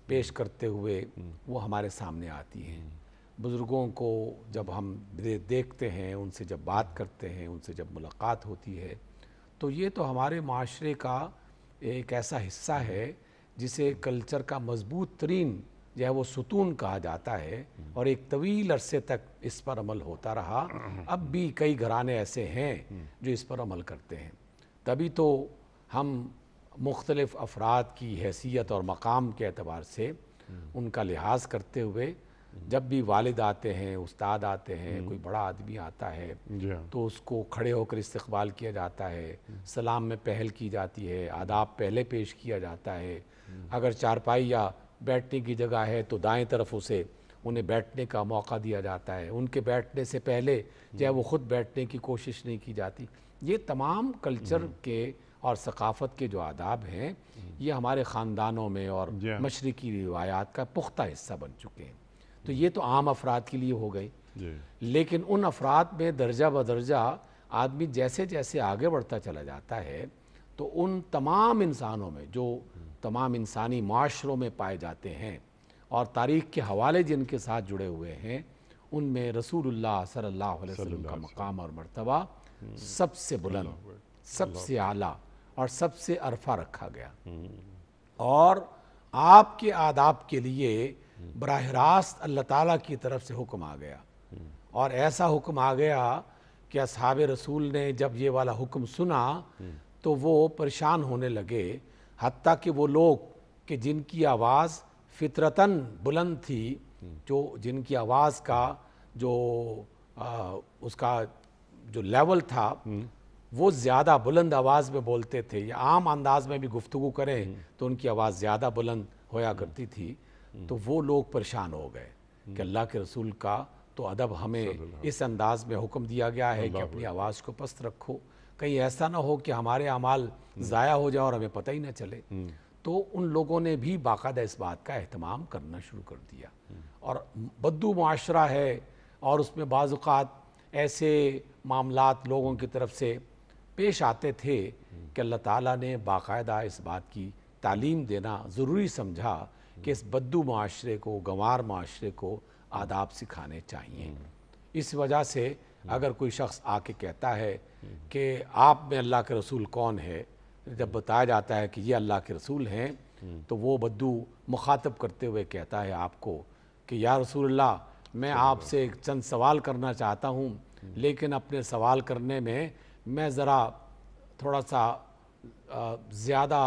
پیش کرتے ہوئے وہ ہمارے سامنے آتی ہیں۔ بزرگوں کو جب ہم دیکھتے ہیں، ان سے جب بات کرتے ہیں، ان سے جب ملاقات ہوتی ہے تو یہ تو ہمارے معاشرے کا ایک ایسا حصہ ہے جسے کلچر کا مضبوط ترین جو ہے وہ ستون کہا جاتا ہے، اور ایک طویل عرصے تک اس پر عمل ہوتا رہا۔ اب بھی کئی گھرانے ایسے ہیں جو اس پر عمل کرتے ہیں، تبھی تو ہم مختلف افراد کی حیثیت اور مقام کے اعتبار سے ان کا لحاظ کرتے ہوئے جب بھی والد آتے ہیں، استاد آتے ہیں، کوئی بڑا آدمی آتا ہے جی ہاں، تو اس کو کھڑے ہو کر استقبال کیا جاتا ہے، سلام میں پہل کی جاتی ہے، آداب پہلے پیش کیا جاتا ہے۔ اگر چارپائی یا بیٹھنے کی جگہ ہے تو دائیں طرف انہیں بیٹھنے کا موقع دیا جاتا ہے، ان کے بیٹھنے سے پہلے چاہے وہ خود بیٹھنے کی کوشش نہیں کی جاتی۔ یہ تمام کلچر کے اور ثقافت کے جو آداب ہیں یہ ہمارے خاندانوں میں اور جی ہاں، مشرقی روایات کا پختہ حصہ بن چکے ہیں۔ تو یہ تو عام افراد کے لیے ہو گئی، جی لیکن ان افراد میں درجہ بدرجہ آدمی جیسے جیسے آگے بڑھتا چلا جاتا ہے تو ان تمام انسانوں میں جو تمام انسانی معاشروں میں پائے جاتے ہیں اور تاریخ کے حوالے جن کے ساتھ جڑے ہوئے ہیں، ان میں رسول اللہ صلی اللہ علیہ وسلم کا مقام اور مرتبہ سب سے بلند، سب سے اعلیٰ اور سب سے عرفہ رکھا گیا، اور آپ کے آداب کے لیے براہ راست اللہ تعالیٰ کی طرف سے حکم آ گیا، اور ایسا حکم آ گیا کہ اصحاب رسول نے جب یہ والا حکم سنا تو وہ پریشان ہونے لگے، حتیٰ کہ وہ لوگ کہ جن کی آواز فطرتاً بلند تھی، جن کی آواز کا جو اس کا جو لیول تھا وہ زیادہ بلند آواز میں بولتے تھے، یا عام انداز میں بھی گفتگو کریں تو ان کی آواز زیادہ بلند ہویا کرتی تھی، تو وہ لوگ پریشان ہو گئے کہ اللہ کے رسول کا تو ادب ہمیں اس انداز میں حکم دیا گیا ہے کہ اپنی آواز کو پست رکھو، کہیں ایسا نہ ہو کہ ہمارے اعمال ضائع ہو جائے اور ہمیں پتہ ہی نہ چلے۔ تو ان لوگوں نے بھی باقاعدہ اس بات کا اہتمام کرنا شروع کر دیا، اور بدو معاشرہ ہے اور اس میں بعض اوقات ایسے معاملات لوگوں کی طرف سے پیش آتے تھے کہ اللہ تعالیٰ نے باقاعدہ اس بات کی تعلیم دینا ضروری سمجھا کہ اس بدو معاشرے کو، گنوار معاشرے کو آداب سکھانے چاہیے۔ اس وجہ سے اگر کوئی شخص آ کے کہتا ہے کہ آپ میں اللہ کے رسول کون ہے، جب بتایا جاتا ہے کہ یہ اللہ کے رسول ہیں تو وہ بدو مخاطب کرتے ہوئے کہتا ہے آپ کو کہ یا رسول اللہ، میں آپ سے ایک چند سوال کرنا چاہتا ہوں، لیکن اپنے سوال کرنے میں ذرا تھوڑا سا زیادہ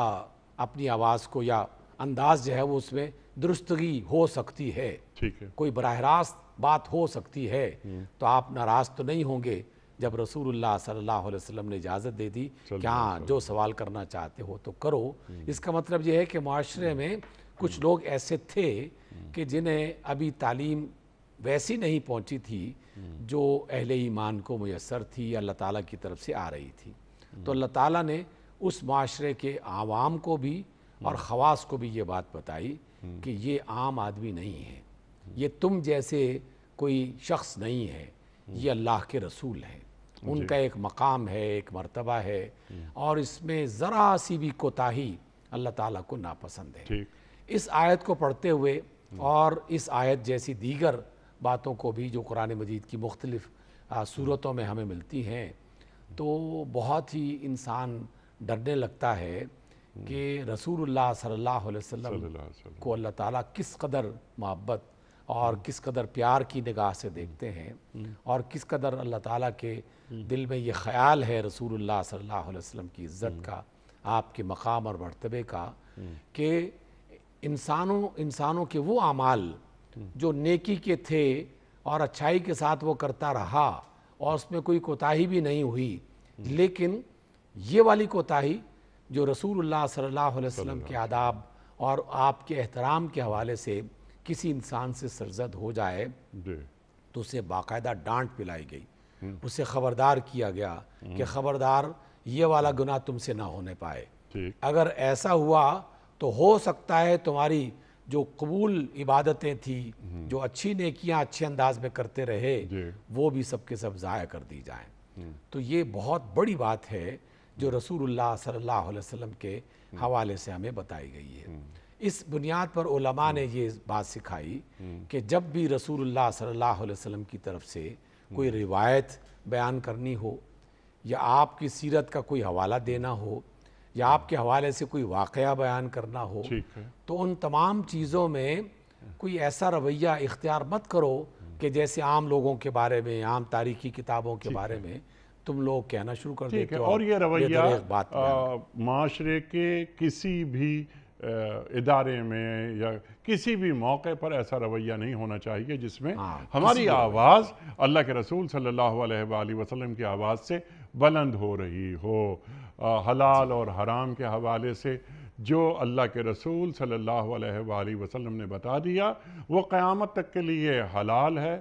اپنی آواز کو یا انداز جو ہے وہ اس میں درستگی ہو سکتی ہے، ٹھیک ہے، کوئی براہ راست بات ہو سکتی ہے، تو آپ ناراض تو نہیں ہوں گے؟ جب رسول اللہ صلی اللہ علیہ وسلم نے اجازت دے دی کہ ہاں جو سوال کرنا چاہتے ہو تو کرو، اس کا مطلب یہ ہے کہ معاشرے میں کچھ لوگ ایسے تھے کہ جنہیں ابھی تعلیم ویسی نہیں پہنچی تھی جو اہل ایمان کو میسر تھی یا اللہ تعالیٰ کی طرف سے آ رہی تھی، تو اللہ تعالیٰ نے اس معاشرے کے عوام کو بھی اور خواص کو بھی یہ بات بتائی کہ یہ عام آدمی نہیں ہے، یہ تم جیسے کوئی شخص نہیں ہے، یہ اللہ کے رسول ہیں، ان کا ایک مقام ہے، ایک مرتبہ ہے، اور اس میں ذرا سی بھی کوتاہی اللہ تعالیٰ کو ناپسند ہے۔ ٹھیک، اس آیت کو پڑھتے ہوئے اور اس آیت جیسی دیگر باتوں کو بھی جو قرآن مجید کی مختلف صورتوں میں ہمیں ملتی ہیں، تو بہت ہی انسان ڈرنے لگتا ہے کہ رسول اللہ صلی اللہ علیہ وسلم کو اللہ تعالیٰ کس قدر محبت اور کس قدر پیار کی نگاہ سے دیکھتے ہیں، اور کس قدر اللہ تعالیٰ کے دل میں یہ خیال ہے رسول اللہ صلی اللہ علیہ وسلم کی عزت کا، آپ کے مقام اور مرتبے کا، کہ انسانوں کے وہ اعمال جو نیکی کے تھے اور اچھائی کے ساتھ وہ کرتا رہا اور اس میں کوئی کوتاہی بھی نہیں ہوئی، لیکن یہ والی کوتاہی جو رسول اللہ صلی اللہ علیہ وسلم کے آداب اور آپ کے احترام کے حوالے سے کسی انسان سے سرزد ہو جائے تو اسے باقاعدہ ڈانٹ پلائی گئی، اسے خبردار کیا گیا کہ خبردار یہ والا گناہ تم سے نہ ہونے پائے، اگر ایسا ہوا تو ہو سکتا ہے تمہاری جو قبول عبادتیں تھیں، جو اچھی نیکیاں اچھے انداز میں کرتے رہے، وہ بھی سب کے سب ضائع کر دی جائیں۔ تو یہ بہت بڑی بات ہے جو رسول اللہ صلی اللہ علیہ وسلم کے حوالے سے ہمیں بتائی گئی ہے۔ اس بنیاد پر علماء نے یہ بات سکھائی کہ جب بھی رسول اللہ صلی اللہ علیہ وسلم کی طرف سے کوئی روایت بیان کرنی ہو، یا آپ کی سیرت کا کوئی حوالہ دینا ہو، یا آپ کے حوالے سے کوئی واقعہ بیان کرنا ہو، تو ان تمام چیزوں میں کوئی ایسا رویہ اختیار مت کرو کہ جیسے عام لوگوں کے بارے میں، عام تاریخی کتابوں کے بارے میں تم لوگ کہنا شروع کر دیتے ہو، اور یہ رویہ بات معاشرے کے کسی بھی ادارے میں یا کسی بھی موقع پر ایسا رویہ نہیں ہونا چاہیے جس میں ہماری کسی بھی آواز اللہ کے رسول صلی اللہ علیہ وآلہ وسلم کی آواز سے بلند ہو رہی ہو۔ حلال اور حرام کے حوالے سے جو اللہ کے رسول صلی اللہ علیہ وآلہ وسلم نے بتا دیا وہ قیامت تک کے لیے حلال ہے،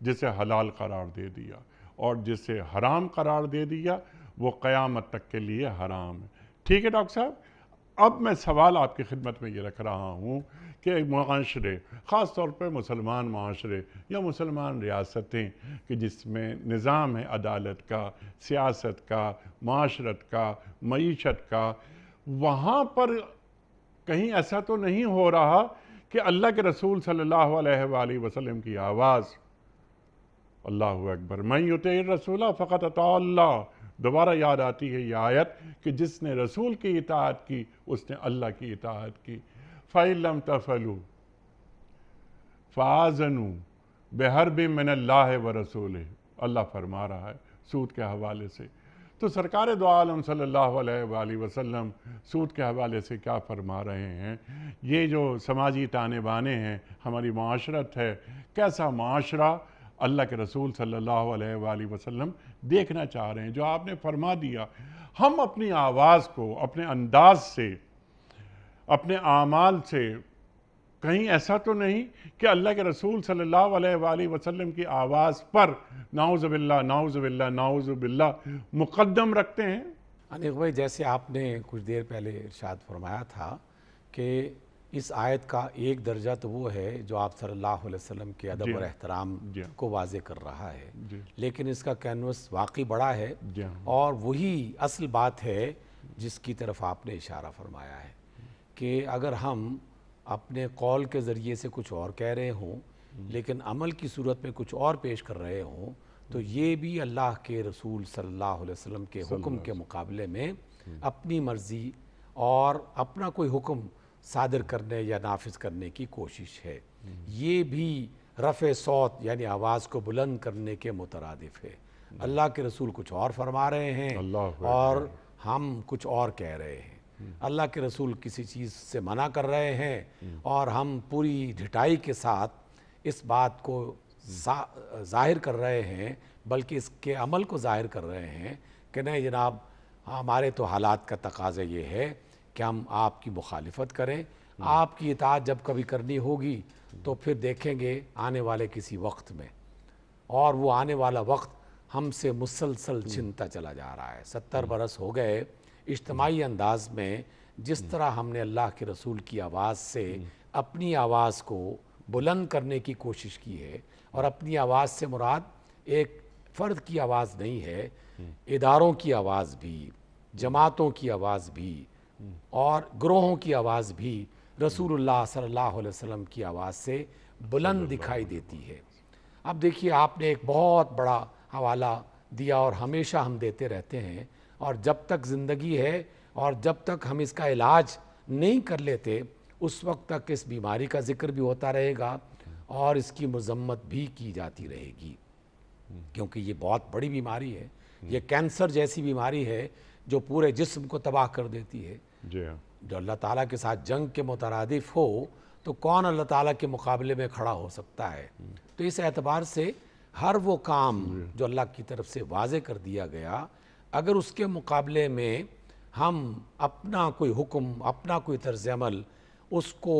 جسے حلال قرار دے دیا، اور جسے حرام قرار دے دیا وہ قیامت تک کے لیے حرام ہے۔ ٹھیک ہے ڈاکٹر صاحب، اب میں سوال آپ کی خدمت میں یہ رکھ رہا ہوں کہ معاشرے، خاص طور پہ مسلمان معاشرے یا مسلمان ریاستیں کہ جس میں نظام ہے عدالت کا، سیاست کا، معاشرت کا، معیشت کا، وہاں پر کہیں ایسا تو نہیں ہو رہا کہ اللہ کے رسول صلی اللہ علیہ وآلہ وسلم کی آواز، اللہ اکبر، من یطع الرسول فقط اطاع اللہ، دوبارہ یاد آتی ہے یہ آیت کہ جس نے رسول کی اطاعت کی اس نے اللہ کی اطاعت کی۔ فَإِن لَمْ تَفْعَلُوا فَآذَنُوا بِحَرْبٍ مِّنَ اللَّهِ وَرَسُولِهِ، اللہ فرما رہا ہے سود کے حوالے سے۔ تو سرکار دو عالم صلی اللہ علیہ وآلہ وسلم سود کے حوالے سے کیا فرما رہے ہیں؟ یہ جو سماجی تانے بانے ہیں، ہماری معاشرت ہے، کیسا معاشرہ اللہ کے رسول صلی اللہ علیہ وآلہ وسلم دیکھنا چاہ رہے ہیں؟ جو آپ نے فرما دیا، ہم اپنی آواز کو اپنے انداز سے، اپنے اعمال سے، کہیں ایسا تو نہیں کہ اللہ کے رسول صلی اللہ علیہ وآلہ وسلم کی آواز پر نعوذ باللہ نعوذ باللہ نعوذ باللہ مقدم رکھتے ہیں؟ انیق بھائی، جیسے آپ نے کچھ دیر پہلے ارشاد فرمایا تھا کہ اس آیت کا ایک درجہ تو وہ ہے جو آپ صلی اللہ علیہ وسلم کے ادب اور احترام کو واضح کر رہا ہے، لیکن اس کا کینوس واقعی بڑا ہے، اور وہی اصل بات ہے جس کی طرف آپ نے اشارہ فرمایا ہے کہ اگر ہم اپنے قول کے ذریعے سے کچھ اور کہہ رہے ہوں لیکن عمل کی صورت میں کچھ اور پیش کر رہے ہوں تو یہ بھی اللہ کے رسول صلی اللہ علیہ وسلم کے حکم کے مقابلے میں اپنی مرضی اور اپنا کوئی حکم صادر کرنے یا نافذ کرنے کی کوشش ہے۔ یہ بھی رفع صوت یعنی آواز کو بلند کرنے کے مترادف ہے۔ اللہ کے رسول کچھ اور فرما رہے ہیں اور ہم کچھ اور کہہ رہے ہیں۔ اللہ کے رسول کسی چیز سے منع کر رہے ہیں اور ہم پوری ڈھٹائی کے ساتھ اس بات کو ظاہر کر رہے ہیں، بلکہ اس کے عمل کو ظاہر کر رہے ہیں کہ نہیں جناب، ہمارے تو حالات کا تقاضا یہ ہے کہ ہم آپ کی مخالفت کریں، آپ کی اطاعت جب کبھی کرنی ہوگی تو پھر دیکھیں گے آنے والے کسی وقت میں، اور وہ آنے والا وقت ہم سے مسلسل چھنتا چلا جا رہا ہے۔ 70 برس ہو گئے اجتماعی انداز میں جس طرح ہم نے اللہ کے رسول کی آواز سے اپنی آواز کو بلند کرنے کی کوشش کی ہے، اور اپنی آواز سے مراد ایک فرد کی آواز نہیں ہے، اداروں کی آواز بھی، جماعتوں کی آواز بھی، اور گروہوں کی آواز بھی رسول اللہ صلی اللہ علیہ وسلم کی آواز سے بلند دکھائی دیتی ہے۔ اب دیکھیے، آپ نے ایک بہت بڑا حوالہ دیا اور ہمیشہ ہم دیتے رہتے ہیں، اور جب تک زندگی ہے اور جب تک ہم اس کا علاج نہیں کر لیتے اس وقت تک اس بیماری کا ذکر بھی ہوتا رہے گا اور اس کی مذمت بھی کی جاتی رہے گی، کیونکہ یہ بہت بڑی بیماری ہے۔ یہ کینسر جیسی بیماری ہے جو پورے جسم کو تباہ کر دیتی ہے۔ جو اللہ تعالیٰ کے ساتھ جنگ کے مترادف ہو تو کون اللہ تعالیٰ کے مقابلے میں کھڑا ہو سکتا ہے؟ تو اس اعتبار سے ہر وہ کام جو اللہ کی طرف سے واضح کر دیا گیا، اگر اس کے مقابلے میں ہم اپنا کوئی حکم، اپنا کوئی طرز عمل اس کو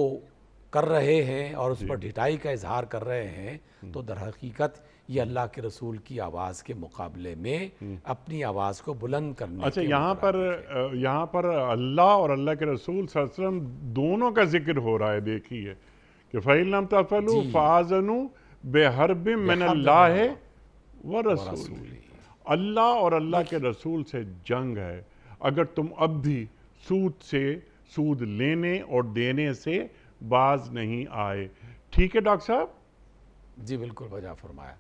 کر رہے ہیں اور اس پر ڈھٹائی کا اظہار کر رہے ہیں تو در حقیقت یہ اللہ کے رسول کی آواز کے مقابلے میں اپنی آواز کو بلند کرنے اچھا، یہاں پر اللہ اور اللہ کے رسول صلی اللہ علیہ وسلم دونوں کا ذکر ہو رہا ہے۔ دیکھیے کہ فَإِن لَمْ تَفْعَلُوا فَآذَنُوا بِحَرْبٍ مِّنَ اللَّهِ وَرَسُولِهِ، اللہ اور اللہ کے رسول سے جنگ ہے اگر تم اب بھی سود لینے اور دینے سے باز نہیں آئے۔ ٹھیک ہے ڈاکٹر صاحب؟ جی بالکل بجا فرمایا۔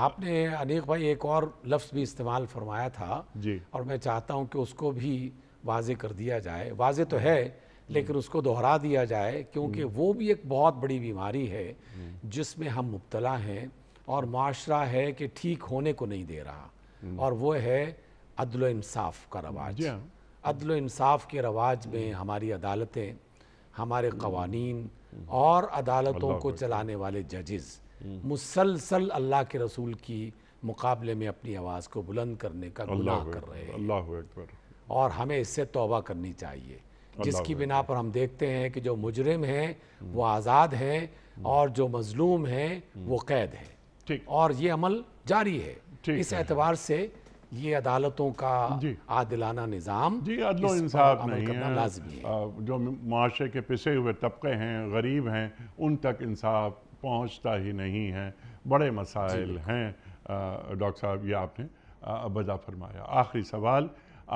آپ نے انیق بھائی ایک اور لفظ بھی استعمال فرمایا تھا، اور میں چاہتا ہوں کہ اس کو بھی واضح کر دیا جائے۔ واضح تو ہے لیکن اس کو دہرا دیا جائے، کیونکہ وہ بھی ایک بہت بڑی بیماری ہے جس میں ہم مبتلا ہیں اور معاشرہ ہے کہ ٹھیک ہونے کو نہیں دے رہا، اور وہ ہے عدل و انصاف کا رواج۔ عدل و انصاف کے رواج میں ہماری عدالتیں ہمارے قوانین اور عدالتوں کو چلانے والے ججز مسلسل اللہ کے رسول کی مقابلے میں اپنی آواز کو بلند کرنے کا گناہ کر رہے ہیں، اللہ اکبر، اور ہمیں اس سے توبہ کرنی چاہیے، جس کی بنا پر ہم دیکھتے ہیں کہ جو مجرم ہیں وہ آزاد ہیں اور جو مظلوم ہیں وہ قید ہیں، ٹھیک، اور یہ عمل جاری ہے۔ ٹھیک اس ہے۔ اعتبار سے یہ عدالتوں کا جی عادلانہ نظام جی، عدل و اس پر انصاف عمل نہیں کرنا ہے، لازمی ہے۔ جو معاشرے کے پسے ہوئے طبقے ہیں، غریب ہیں، ان تک انصاف پہنچتا ہی نہیں ہے، بڑے مسائل ہیں۔ ڈاکٹر صاحب یہ آپ نے وضع فرمایا۔ آخری سوال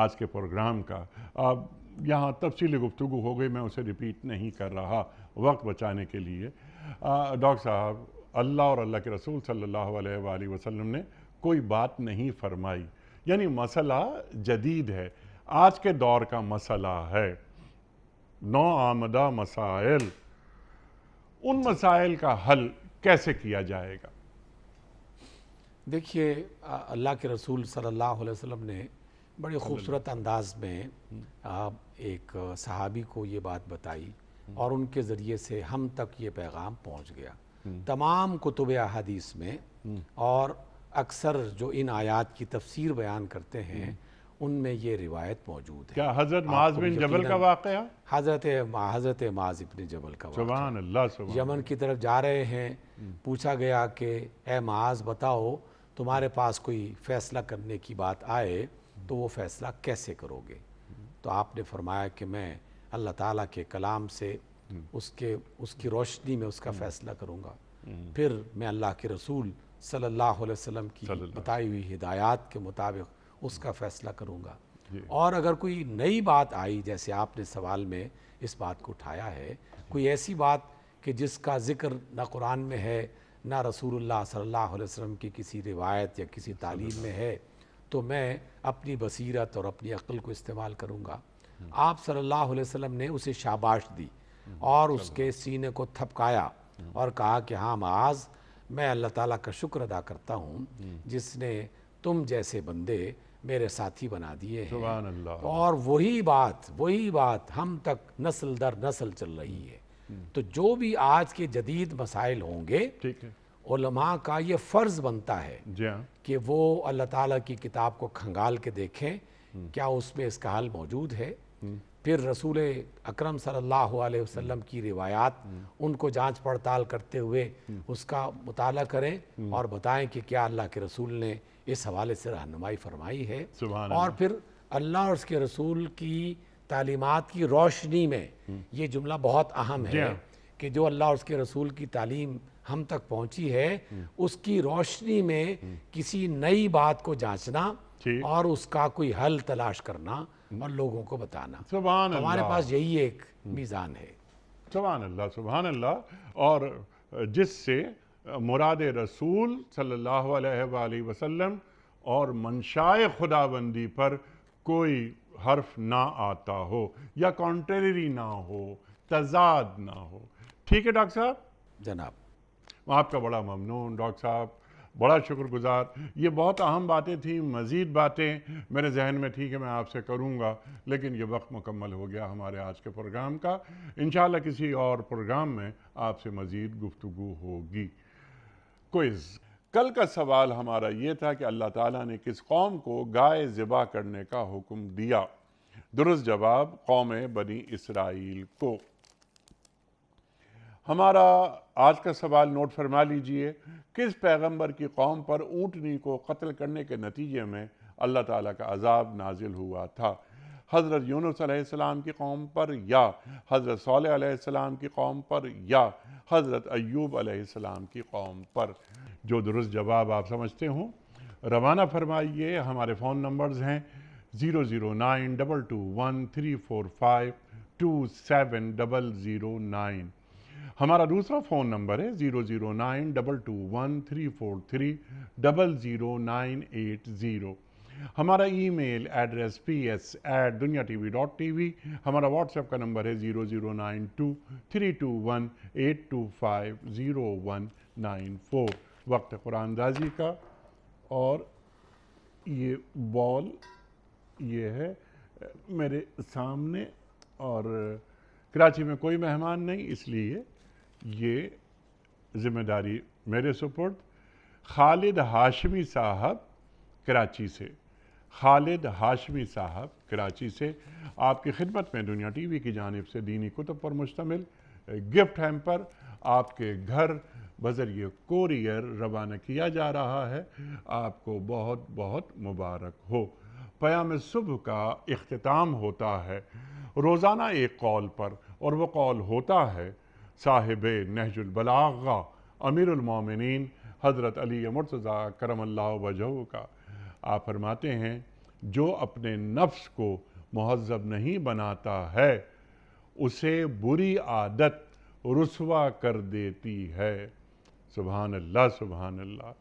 آج کے پروگرام کا، یہاہ تفصیلی گفتگو ہو گئی، میں اسے ریپیٹ نہیں کر رہا وقت بچانے کے لیے۔ ڈاکٹر صاحب، اللہ اور اللہ کے رسول صلی اللہ علیہ وآلہ وسلم نے کوئی بات نہیں فرمائی، یعنی مسئلہ جدید ہے، آج کے دور کا مسئلہ ہے، نو آمدہ مسائل، ان مسائل کا حل کیسے کیا جائے گا؟ دیکھیے، اللہ کے رسول صلی اللہ علیہ وسلم نے بڑی خوبصورت انداز میں ایک صحابی کو یہ بات بتائی، اور ان کے ذریعے سے ہم تک یہ پیغام پہنچ گیا۔ تمام کتب احادیث میں اور اکثر جو ان آیات کی تفسیر بیان کرتے ہیں ان میں یہ روایت موجود ہے۔ کیا حضرت معاذ بن جبل کا واقعہ؟ حضرت معاذ بن جبل کا واقعہ، سبحان اللہ، سبحان یمن کی طرف جا رہے ہیں، پوچھا گیا کہ اے معاذ بتاؤ تمہارے پاس کوئی فیصلہ کرنے کی بات آئے تو وہ فیصلہ کیسے کرو گے؟ تو آپ نے فرمایا کہ میں اللہ تعالیٰ کے کلام سے اس کی روشنی میں اس کا فیصلہ کروں گا، پھر میں اللہ کے رسول صلی اللہ علیہ وسلم کی بتائی ہوئی ہدایات کے مطابق اس کا فیصلہ کروں گا۔ اور اگر کوئی نئی بات آئی، جیسے آپ نے سوال میں اس بات کو اٹھایا ہے، کوئی ایسی بات کہ جس کا ذکر نہ قرآن میں ہے نہ رسول اللہ صلی اللہ علیہ وسلم کی کسی روایت یا کسی تعلیم میں ہے، تو میں اپنی بصیرت اور اپنی عقل کو استعمال کروں گا۔ آپ صلی اللہ علیہ وسلم نے اسے شاباش دی اور اس کے سینے کو تھپکایا اور کہا کہ ہاں معاذ، میں اللہ تعالیٰ کا شکر ادا کرتا ہوں جس نے تم جیسے بندے میرے ساتھی بنا دیے ہیں، سبحان اللہ، اور وہی بات ہم تک نسل در نسل چل رہی ہے۔ تو جو بھی آج کے جدید مسائل ہوں گے، ٹھیک ہے، علماء کا یہ فرض بنتا ہے جی ہاں، کہ وہ اللہ تعالیٰ کی کتاب کو کھنگال کے دیکھیں کیا اس میں اس کا حل موجود ہے، پھر رسول اکرم صلی اللہ علیہ وسلم کی روایات ان کو جانچ پڑتال کرتے ہوئے اس کا مطالعہ کریں اور بتائیں کہ کیا اللہ کے رسول نے اس حوالے سے رہنمائی فرمائی ہے، سبحان اور پھر اللہ اور اس کے رسول کی تعلیمات کی روشنی میں یہ جملہ بہت اہم ہے کہ جو اللہ اور اس کے رسول کی تعلیم ہم تک پہنچی ہے اس کی روشنی میں کسی نئی بات کو جانچنا اور اس کا کوئی حل تلاش کرنا اور لوگوں کو بتانا۔ سبحان اللہ، ہمارے پاس یہی ایک میزان ہے۔ سبحان اللہ، سبحان اللہ، اور جس سے مراد رسول صلی اللہ علیہ وآلہ وسلم اور منشائے خداوندی پر کوئی حرف نہ آتا ہو یا کانٹریری نہ ہو، تضاد نہ ہو۔ ٹھیک ہے ڈاکٹر صاحب؟ جناب، آپ کا بڑا ممنون ڈاکٹر صاحب، بڑا شکر گزار۔ یہ بہت اہم باتیں تھیں، مزید باتیں میرے ذہن میں تھی کہ میں آپ سے کروں گا، لیکن یہ وقت مکمل ہو گیا ہمارے آج کے پروگرام کا۔ انشاءاللہ کسی اور پروگرام میں آپ سے مزید گفتگو ہوگی۔ کوئز، کل کا سوال ہمارا یہ تھا کہ اللہ تعالیٰ نے کس قوم کو گائے ذبح کرنے کا حکم دیا؟ درست جواب قوم بنی اسرائیل کو۔ ہمارا آج کا سوال نوٹ فرما لیجئے، کس پیغمبر کی قوم پر اونٹنی کو قتل کرنے کے نتیجے میں اللہ تعالیٰ کا عذاب نازل ہوا تھا؟ حضرت یونس علیہ السلام کی قوم پر، یا حضرت صالح علیہ السلام کی قوم پر، یا حضرت ایوب علیہ السلام کی قوم پر؟ جو درست جواب آپ سمجھتے ہوں روانہ فرمائیے۔ ہمارے فون نمبرز ہیں 0092243452709۔ ہمارا دوسرا فون نمبر ہے 0092223400980۔ ہمارا ای میل ایڈریس ps@dunyatv.tv۔ ہمارا واٹس ایپ کا نمبر ہے 009232182500194۔ وقت قرآن اندازی کا، اور یہ بال یہ ہے میرے سامنے، اور کراچی میں کوئی مہمان نہیں، اس لیے یہ ذمہ داری میرے سپرد۔ خالد ہاشمی صاحب کراچی سے، خالد ہاشمی صاحب کراچی سے آپ کی خدمت میں دنیا ٹی وی کی جانب سے دینی کتب پر مشتمل گفٹ ہیمپر آپ کے گھر بذریعہ کوریئر روانہ کیا جا رہا ہے۔ آپ کو بہت بہت مبارک ہو۔ پیام صبح کا اختتام ہوتا ہے روزانہ ایک قول پر، اور وہ قول ہوتا ہے صاحب نہج البلاغہ امیر المومنین حضرت علی مرتضیٰ کرم اللہ وجہہ کا۔ آپ فرماتے ہیں جو اپنے نفس کو مہذب نہیں بناتا ہے اسے بری عادت رسوا کر دیتی ہے۔ سبحان اللہ سبحان اللہ۔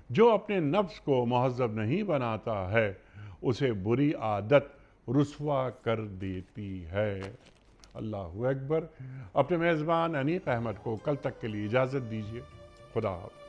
جو اپنے نفس کو مہذب نہیں بناتا ہے اسے بری عادت رسوا کر دیتی ہے۔ اللہ اکبر۔ اپنے میزبان انیق احمد کو کل تک کے لیے اجازت دیجیے۔ خدا حافظ۔